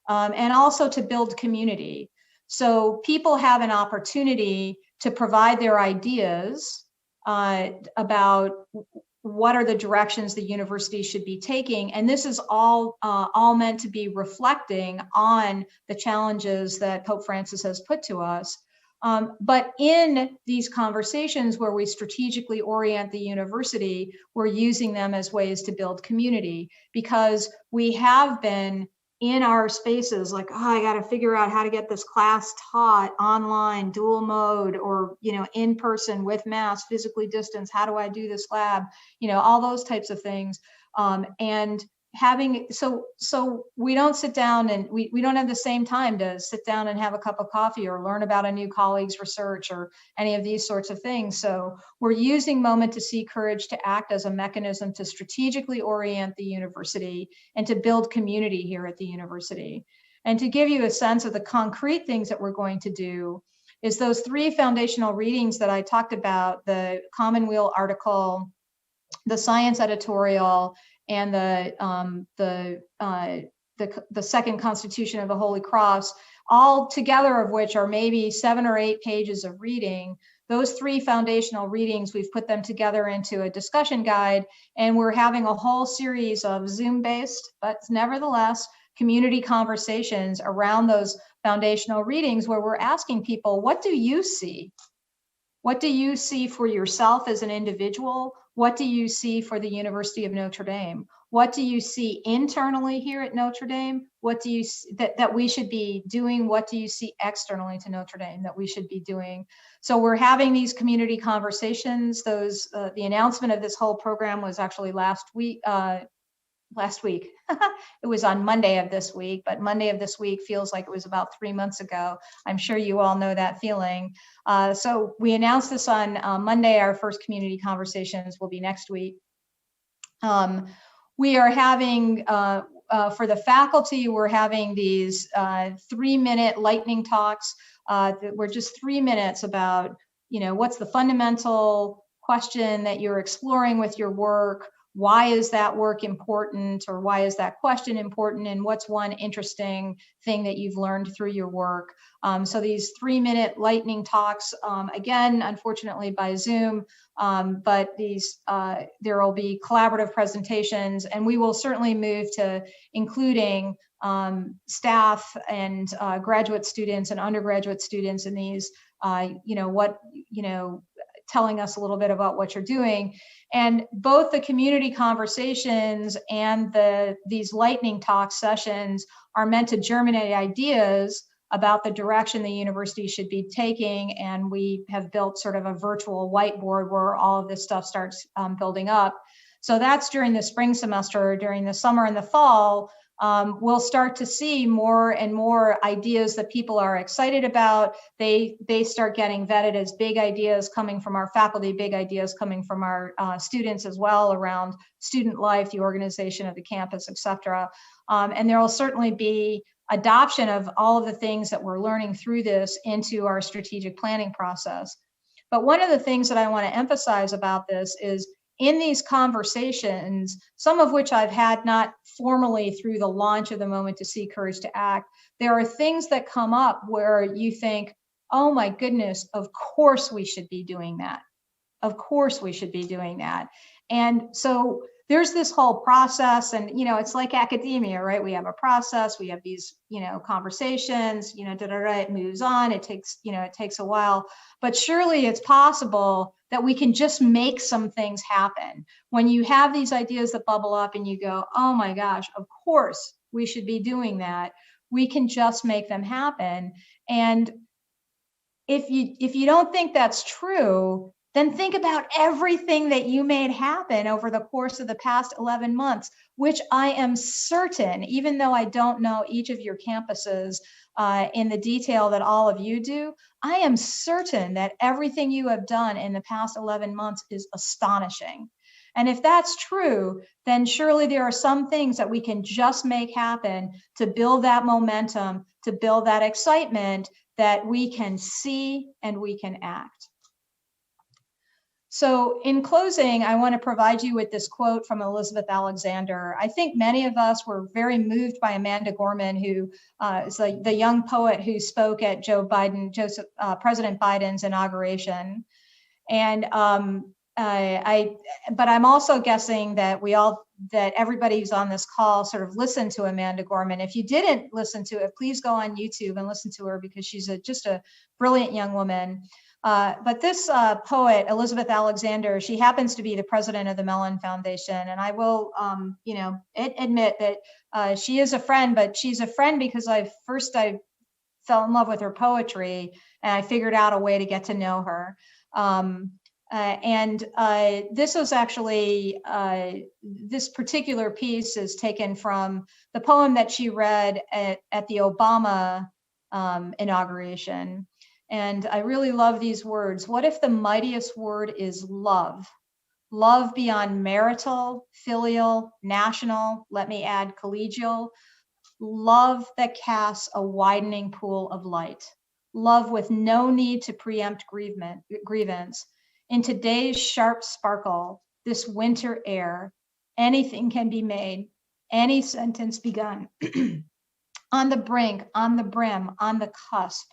and also to build community. So people have an opportunity to provide their ideas about what are the directions the university should be taking. And this is all meant to be reflecting on the challenges that Pope Francis has put to us. But in these conversations where we strategically orient the university, we're using them as ways to build community, because we have been in our spaces like, oh, I got to figure out how to get this class taught online, dual mode, or, in person with masks, physically distanced. How do I do this lab? All those types of things. And having, so we don't sit down and we don't have the same time to sit down and have a cup of coffee or learn about a new colleague's research or any of these sorts of things. So we're using Moment to See, Courage to Act as a mechanism to strategically orient the university and to build community here at the university. And to give you a sense of the concrete things that we're going to do is those 3 foundational readings that I talked about, the Commonweal article, the science editorial, and the second Constitution of the Holy Cross, all together of which are maybe 7 or 8 pages of reading. Those 3 foundational readings, we've put them together into a discussion guide, and we're having a whole series of Zoom-based, but nevertheless, community conversations around those foundational readings where we're asking people, what do you see? What do you see for yourself as an individual? What do you see for the University of Notre Dame? What do you see internally here at Notre Dame? What do you that we should be doing? What do you see externally to Notre Dame that we should be doing? So we're having these community conversations. Those the announcement of this whole program was actually last week. It was on Monday of this week, but Monday of this week feels like it was about 3 months ago. I'm sure you all know that feeling. So we announced this on Monday. Our first community conversations will be next week. We are having, for the faculty, we're having these 3-minute lightning talks. We're just 3 minutes about, what's the fundamental question that you're exploring with your work? Why is that work important, or why is that question important, and what's one interesting thing that you've learned through your work? So these 3-minute lightning talks, again, unfortunately by Zoom, but these there will be collaborative presentations, and we will certainly move to including staff and graduate students and undergraduate students in these, telling us a little bit about what you're doing. And both the community conversations and these lightning talk sessions are meant to germinate ideas about the direction the university should be taking. And we have built sort of a virtual whiteboard where all of this stuff starts building up. So that's during the spring semester. During the summer and the fall, we'll start to see more and more ideas that people are excited about. They start getting vetted as big ideas coming from our faculty, big ideas coming from our students as well around student life, the organization of the campus, et cetera. And there will certainly be adoption of all of the things that we're learning through this into our strategic planning process. But one of the things that I want to emphasize about this is in these conversations, some of which I've had not formally through the launch of the Moment to See, Courage to Act, there are things that come up where you think, oh my goodness, of course we should be doing that. Of course we should be doing that. And so there's this whole process, and it's like academia, right? We have a process, we have these, conversations, it moves on, it takes a while, but surely it's possible that we can just make some things happen. When you have these ideas that bubble up and you go, oh my gosh, of course we should be doing that, we can just make them happen. And if you don't think that's true, then think about everything that you made happen over the course of the past 11 months, which I am certain, even though I don't know each of your campuses in the detail that all of you do, I am certain that everything you have done in the past 11 months is astonishing. And if that's true, then surely there are some things that we can just make happen to build that momentum, to build that excitement that we can see and we can act. So in closing, I want to provide you with this quote from Elizabeth Alexander. I think many of us were very moved by Amanda Gorman, who is the young poet who spoke at President Biden's inauguration. And but I'm also guessing that that everybody who's on this call sort of listened to Amanda Gorman. If you didn't listen to it, please go on YouTube and listen to her, because she's just a brilliant young woman. But this poet, Elizabeth Alexander, she happens to be the president of the Mellon Foundation. And I will, admit that she is a friend, but she's a friend because I fell in love with her poetry and I figured out a way to get to know her. This was actually, this particular piece is taken from the poem that she read at the Obama inauguration. And I really love these words. What if the mightiest word is love? Love beyond marital, filial, national, let me add collegial. Love that casts a widening pool of light. Love with no need to preempt grievance. In today's sharp sparkle, this winter air, anything can be made, any sentence begun. On the brink, on the brim, on the cusp.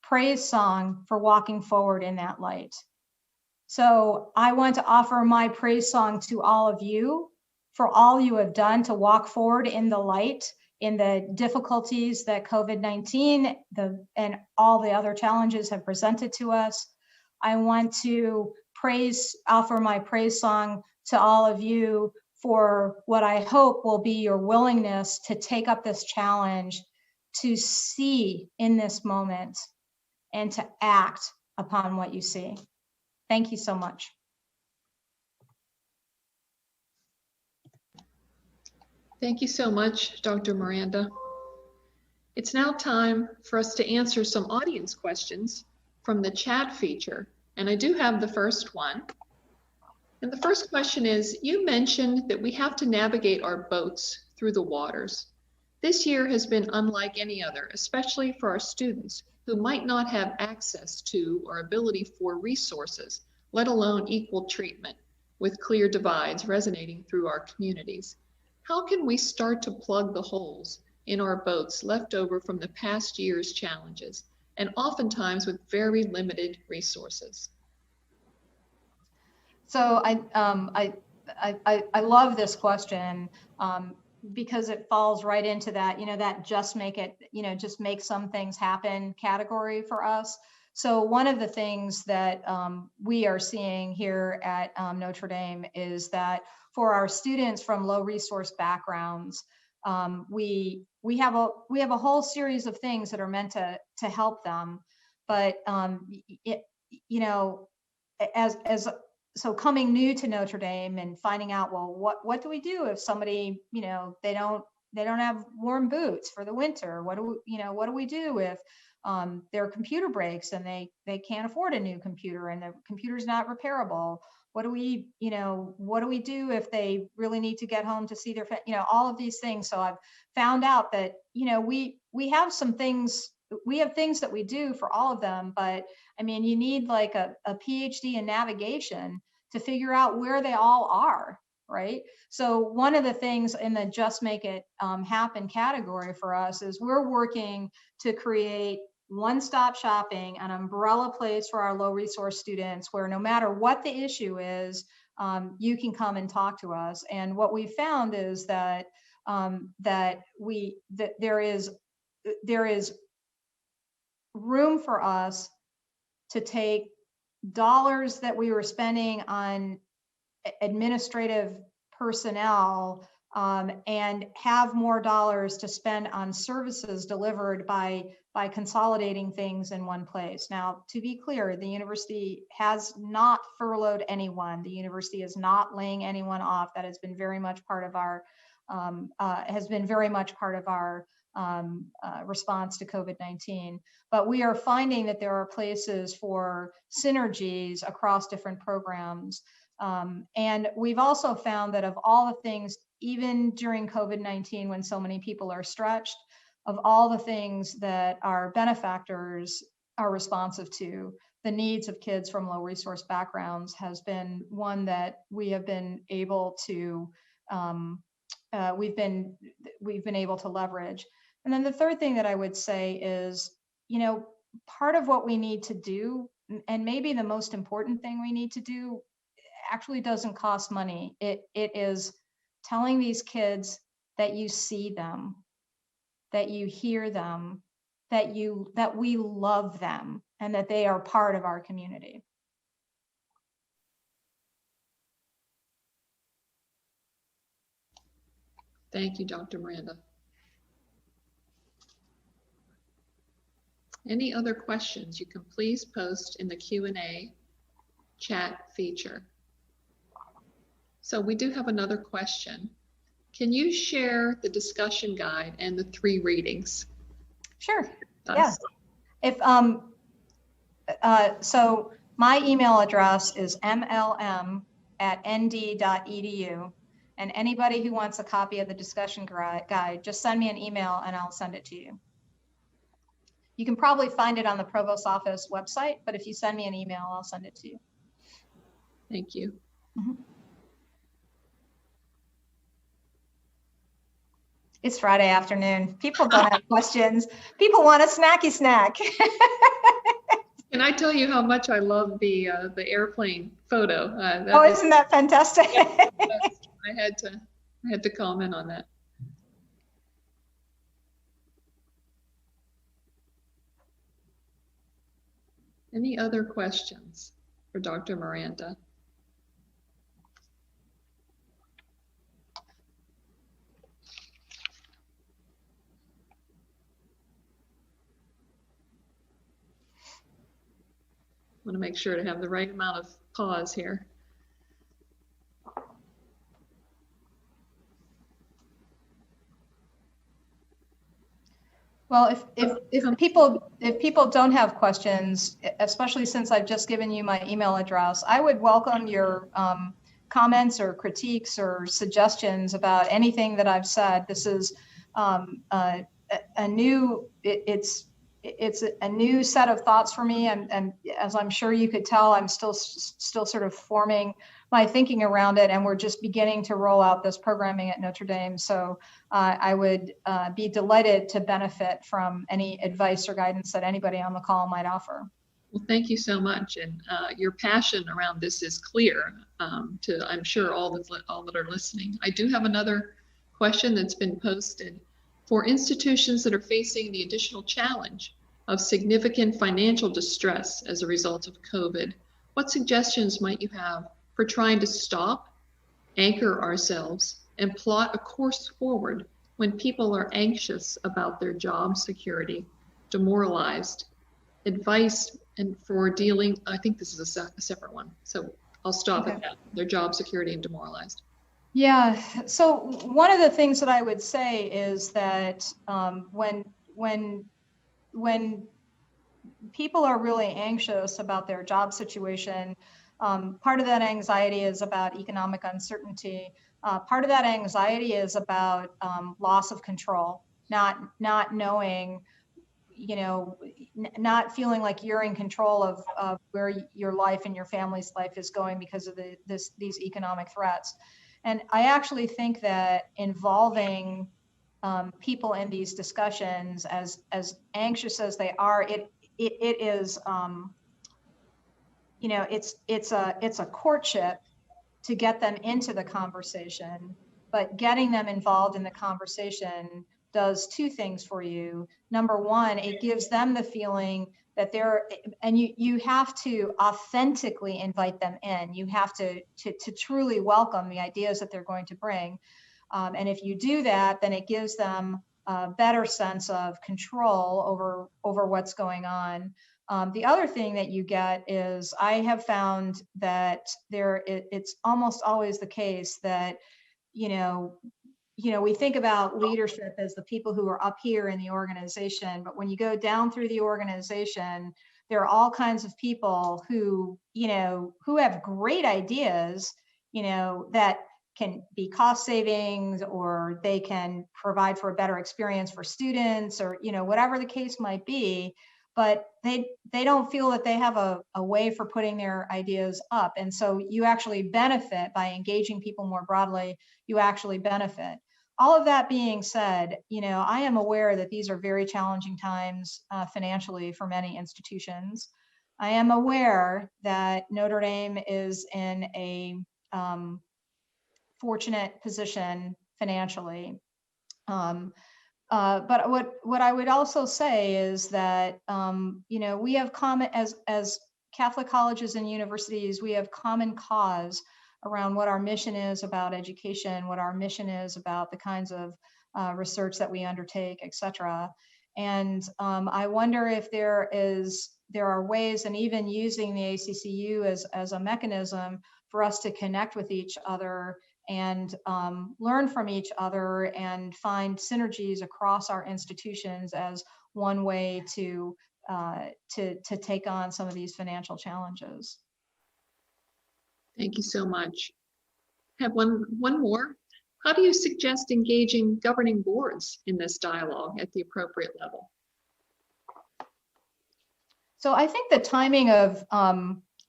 Praise song for walking forward in that light. So I want to offer my praise song to all of you for all you have done to walk forward in the light, in the difficulties that COVID-19 and all the other challenges have presented to us. I want to offer my praise song to all of you for what I hope will be your willingness to take up this challenge, to see in this moment, and to act upon what you see. Thank you so much. Thank you so much, Dr. Miranda. It's now time for us to answer some audience questions from the chat feature, and I do have the first one. And the first question is, you mentioned that we have to navigate our boats through the waters. This year has been unlike any other, especially for our students who might not have access to or ability for resources, let alone equal treatment, with clear divides resonating through our communities. How can we start to plug the holes in our boats left over from the past year's challenges, and oftentimes with very limited resources? So I love this question because it falls right into that, that just make some things happen category for us. So one of the things that we are seeing here at Notre Dame is that for our students from low resource backgrounds, we have a whole series of things that are meant to help them, but so coming new to Notre Dame and finding out, well, what do we do if somebody, they don't warm boots for the winter. What do we do if their computer breaks and they can't afford a new computer and the computer's not repairable? What do we do if they really need to get home to see their, all of these things. So I've found out that, we have some things, we have things that we do for all of them, but I mean, you need like a PhD in navigation to figure out where they all are, right? So one of the things in the Just Make It Happen category for us is we're working to create one-stop shopping, an umbrella place for our low resource students where no matter what the issue is, you can come and talk to us. And what we found is that there is room for us to take dollars that we were spending on administrative personnel and have more dollars to spend on services delivered by consolidating things in one place. Now, to be clear, the university has not furloughed anyone. The university is not laying anyone off. That has been very much part of our response to COVID-19. But we are finding that there are places for synergies across different programs. And we've also found that of all the things, even during COVID-19, when so many people are stretched, of all the things that our benefactors are responsive to, the needs of kids from low resource backgrounds has been one that we have been able to, we've been able to leverage. And then the third thing that I would say is, part of what we need to do, and maybe the most important thing we need to do, actually doesn't cost money. It is telling these kids that you see them, that you hear them, that we love them, and that they are part of our community. Thank you, Dr. Miranda. Any other questions, you can please post in the Q&A chat feature. So we do have another question. Can you share the discussion guide and the 3 readings? Sure. Yeah. So my email address is mlm@nd.edu, and anybody who wants a copy of the discussion guide, just send me an email and I'll send it to you. You can probably find it on the Provost office website, but if you send me an email, I'll send it to you. Thank you. Mm-hmm. It's Friday afternoon. People don't have questions. People want a snacky snack. Can I tell you how much I love the airplane photo? Isn't that fantastic? I had to comment on that. Any other questions for Dr. Miranda? I want to make sure to have the right amount of pause here. Well, if people don't have questions, especially since I've just given you my email address, I would welcome your comments or critiques or suggestions about anything that I've said. This is it's a new set of thoughts for me, and as I'm sure you could tell, I'm still sort of forming my thinking around it, and we're just beginning to roll out this programming at Notre Dame. So I would be delighted to benefit from any advice or guidance that anybody on the call might offer. Well, thank you so much, and your passion around this is clear to, I'm sure, all that are listening. I do have another question that's been posted. For institutions that are facing the additional challenge of significant financial distress as a result of COVID, what suggestions might you have for trying to stop, anchor ourselves, and plot a course forward when people are anxious about their job security, demoralized? Advice and for dealing, I think this is a separate one, so I'll stop at that, their job security and demoralized. Yeah, so one of the things that I would say is that when people are really anxious about their job situation, part of that anxiety is about economic uncertainty. Part of that anxiety is about loss of control, not knowing, you know, not feeling like you're in control of where your life and your family's life is going because of these economic threats. And I actually think that involving people in these discussions, as anxious as they are, it is, you know, it's a courtship to get them into the conversation, but getting them involved in the conversation does two things for you. Number one, it gives them the feeling that they're, and you have to authentically invite them in. You have to truly welcome the ideas that they're going to bring. And if you do that, then it gives them a better sense of control over what's going on. The other thing that you get is, I have found that it's almost always the case that, you know, we think about leadership as the people who are up here in the organization, but when you go down through the organization, there are all kinds of people who, you know, who have great ideas, you know, that can be cost savings, or they can provide for a better experience for students, or, you know, whatever the case might be, but they don't feel that they have a way for putting their ideas up. And so you actually benefit by engaging people more broadly. You actually benefit. All of that being said, you know, I am aware that these are very challenging times financially for many institutions. I am aware that Notre Dame is in a fortunate position financially. But what I would also say is that, you know, we have common, as Catholic colleges and universities, we have common cause around what our mission is about education, what our mission is about the kinds of research that we undertake, et cetera. And I wonder if there are ways, and even using the ACCU as a mechanism for us to connect with each other and learn from each other and find synergies across our institutions as one way to take on some of these financial challenges. Thank you so much. I have one more. How do you suggest engaging governing boards in this dialogue at the appropriate level? So I think the timing of,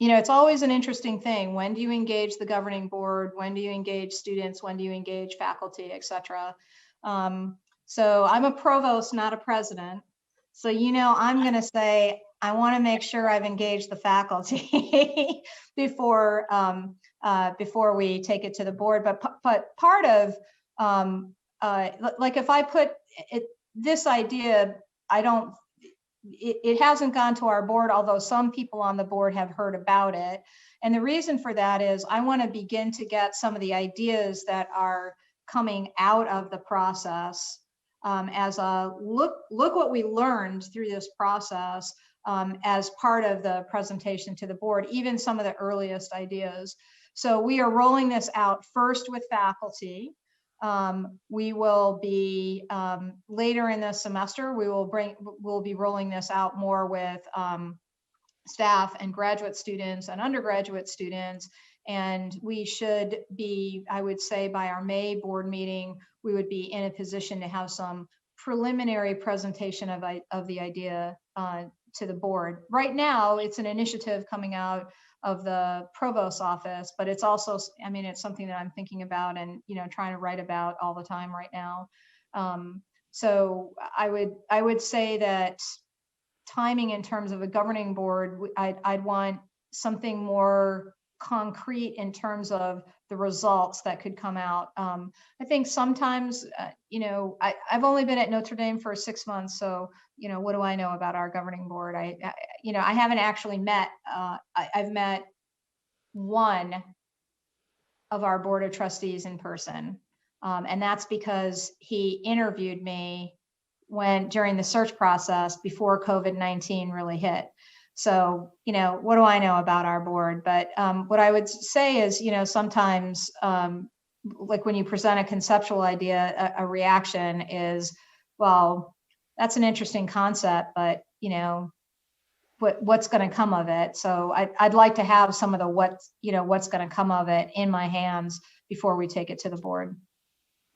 you know, it's always an interesting thing. When do you engage the governing board? When do you engage students? When do you engage faculty, et cetera? So I'm a provost, not a president. So, you know, I'm going to say, I want to make sure I've engaged the faculty before we take it to the board. But part of, like, if I put this idea, it hasn't gone to our board, although some people on the board have heard about it. And the reason for that is I want to begin to get some of the ideas that are coming out of the process as a look what we learned through this process as part of the presentation to the board, even some of the earliest ideas. So we are rolling this out first with faculty. We will be later in the semester, we'll be rolling this out more with staff and graduate students and undergraduate students. And we should be, I would say, by our May board meeting, we would be in a position to have some preliminary presentation of the idea to the board. Right now, it's an initiative coming out of the Provost's office, but it's also, I mean, it's something that I'm thinking about and, you know, trying to write about all the time right now. So I would say that timing in terms of a governing board, I'd want something more concrete in terms of the results that could come out. I think sometimes, you know, I've only been at Notre Dame for 6 months, so, you know, what do I know about our governing board? You know, I haven't actually met, I've met one of our board of trustees in person. And that's because he interviewed me during the search process before COVID-19 really hit. So, you know, what do I know about our board? But what I would say is, you know, sometimes like when you present a conceptual idea, a reaction is, well, that's an interesting concept, but you know, what's going to come of it? So I'd like to have some of the what's going to come of it in my hands before we take it to the board.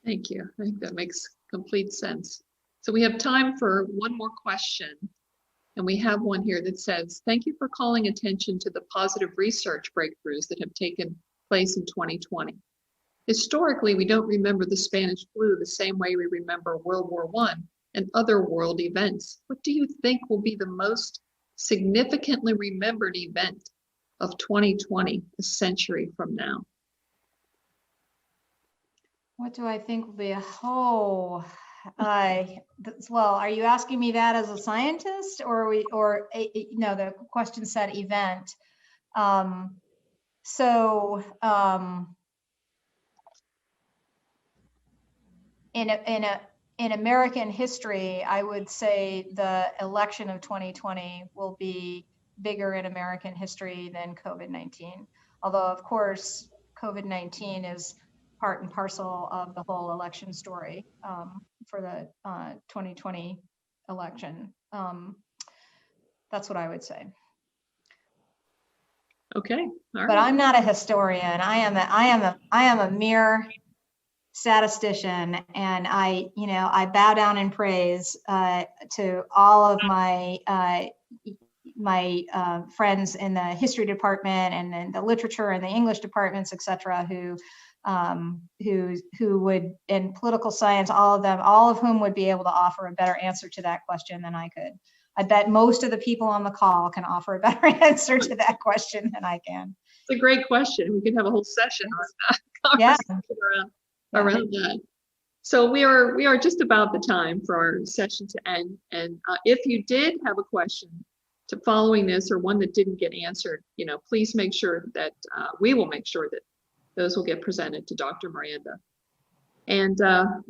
Thank you. I think that makes complete sense. So we have time for one more question. And we have one here that says, thank you for calling attention to the positive research breakthroughs that have taken place in 2020. Historically, we don't remember the Spanish flu the same way we remember World War I and other world events. What do you think will be the most significantly remembered event of 2020, a century from now? What do I think will be well, are you asking me that as a scientist, or no, the question said event. In American history, I would say the election of 2020 will be bigger in American history than COVID-19. Although, of course, COVID-19 is part and parcel of the whole election story for the 2020 election. That's what I would say. Okay. All right. But I'm not a historian. I am a mere statistician, and I bow down in praise to all of my friends in the history department and in the literature and the English departments, etc., who would, in political science, all of whom would be able to offer a better answer to that question than I could. I bet most of the people on the call can offer a better answer to that question than I can. It's a great question. We could have a whole session on Yeah. around that. So we are just about the time for our session to end. And if you did have a question to following this, or one that didn't get answered, please make sure that we will make sure that those will get presented to Dr. Miranda. And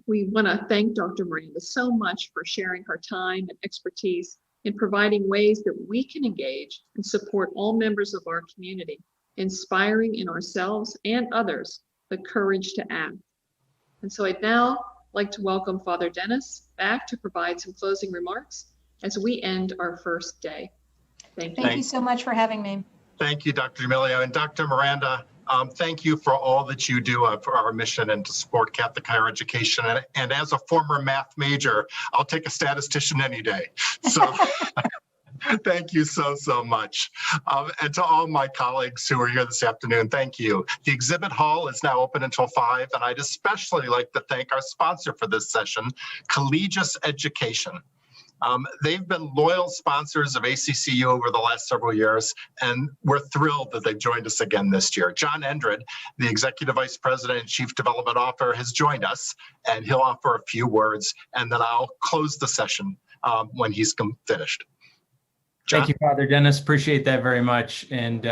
we want to thank Dr. Miranda so much for sharing her time and expertise in providing ways that we can engage and support all members of our community, inspiring in ourselves and others the courage to act. And so I'd now like to welcome Father Dennis back to provide some closing remarks as we end our first day. Thank you. Thank you so much for having me. Thank you, Dr. D'Amelio. And Dr. Miranda, thank you for all that you do for our mission and to support Catholic higher education. And as a former math major, I'll take a statistician any day. So thank you so much. And to all my colleagues who are here this afternoon, thank you. The exhibit hall is now open until 5, and I'd especially like to thank our sponsor for this session, Collegius Education. They've been loyal sponsors of ACCU over the last several years, and we're thrilled that they've joined us again this year. John Endred, the Executive Vice President and Chief Development Officer, has joined us, and he'll offer a few words, and then I'll close the session when he's finished. John? Thank you, Father Dennis. Appreciate that very much. And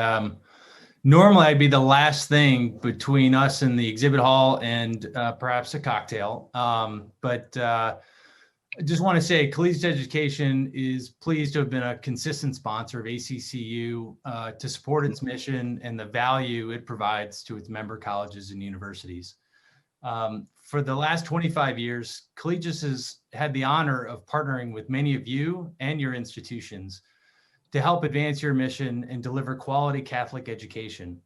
normally I'd be the last thing between us and the exhibit hall and perhaps a cocktail. But I just want to say Collegiate Education is pleased to have been a consistent sponsor of ACCU to support its mission and the value it provides to its member colleges and universities. For the last 25 years, Collegius has had the honor of partnering with many of you and your institutions to help advance your mission and deliver quality Catholic education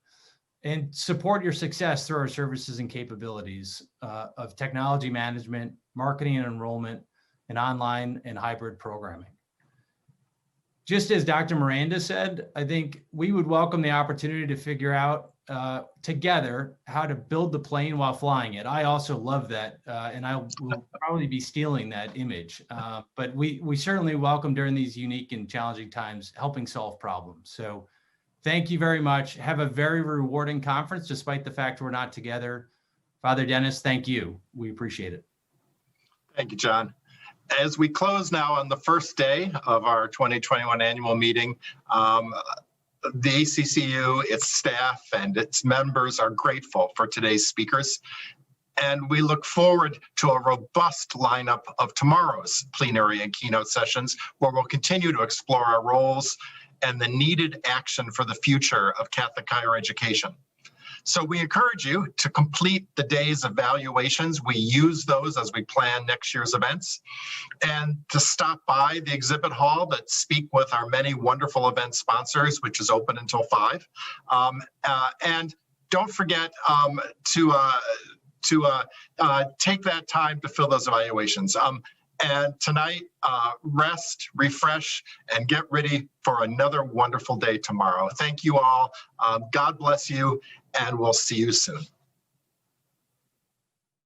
and support your success through our services and capabilities of technology management, marketing and enrollment, and online and hybrid programming. Just as Dr. Miranda said, I think we would welcome the opportunity to figure out together how to build the plane while flying it. I also love that, and I will probably be stealing that image. But we certainly welcome during these unique and challenging times helping solve problems. So thank you very much. Have a very rewarding conference, despite the fact we're not together. Father Dennis, thank you. We appreciate it. Thank you, John. As we close now on the first day of our 2021 annual meeting, the ACCU, its staff, and its members are grateful for today's speakers. And we look forward to a robust lineup of tomorrow's plenary and keynote sessions, where we'll continue to explore our roles and the needed action for the future of Catholic higher education. So we encourage you to complete the day's evaluations. We use those as we plan next year's events, and to stop by the exhibit hall to speak with our many wonderful event sponsors, which is open until 5. And don't forget to take that time to fill those evaluations. And tonight, rest, refresh, and get ready for another wonderful day tomorrow. Thank you all. God bless you, and we'll see you soon.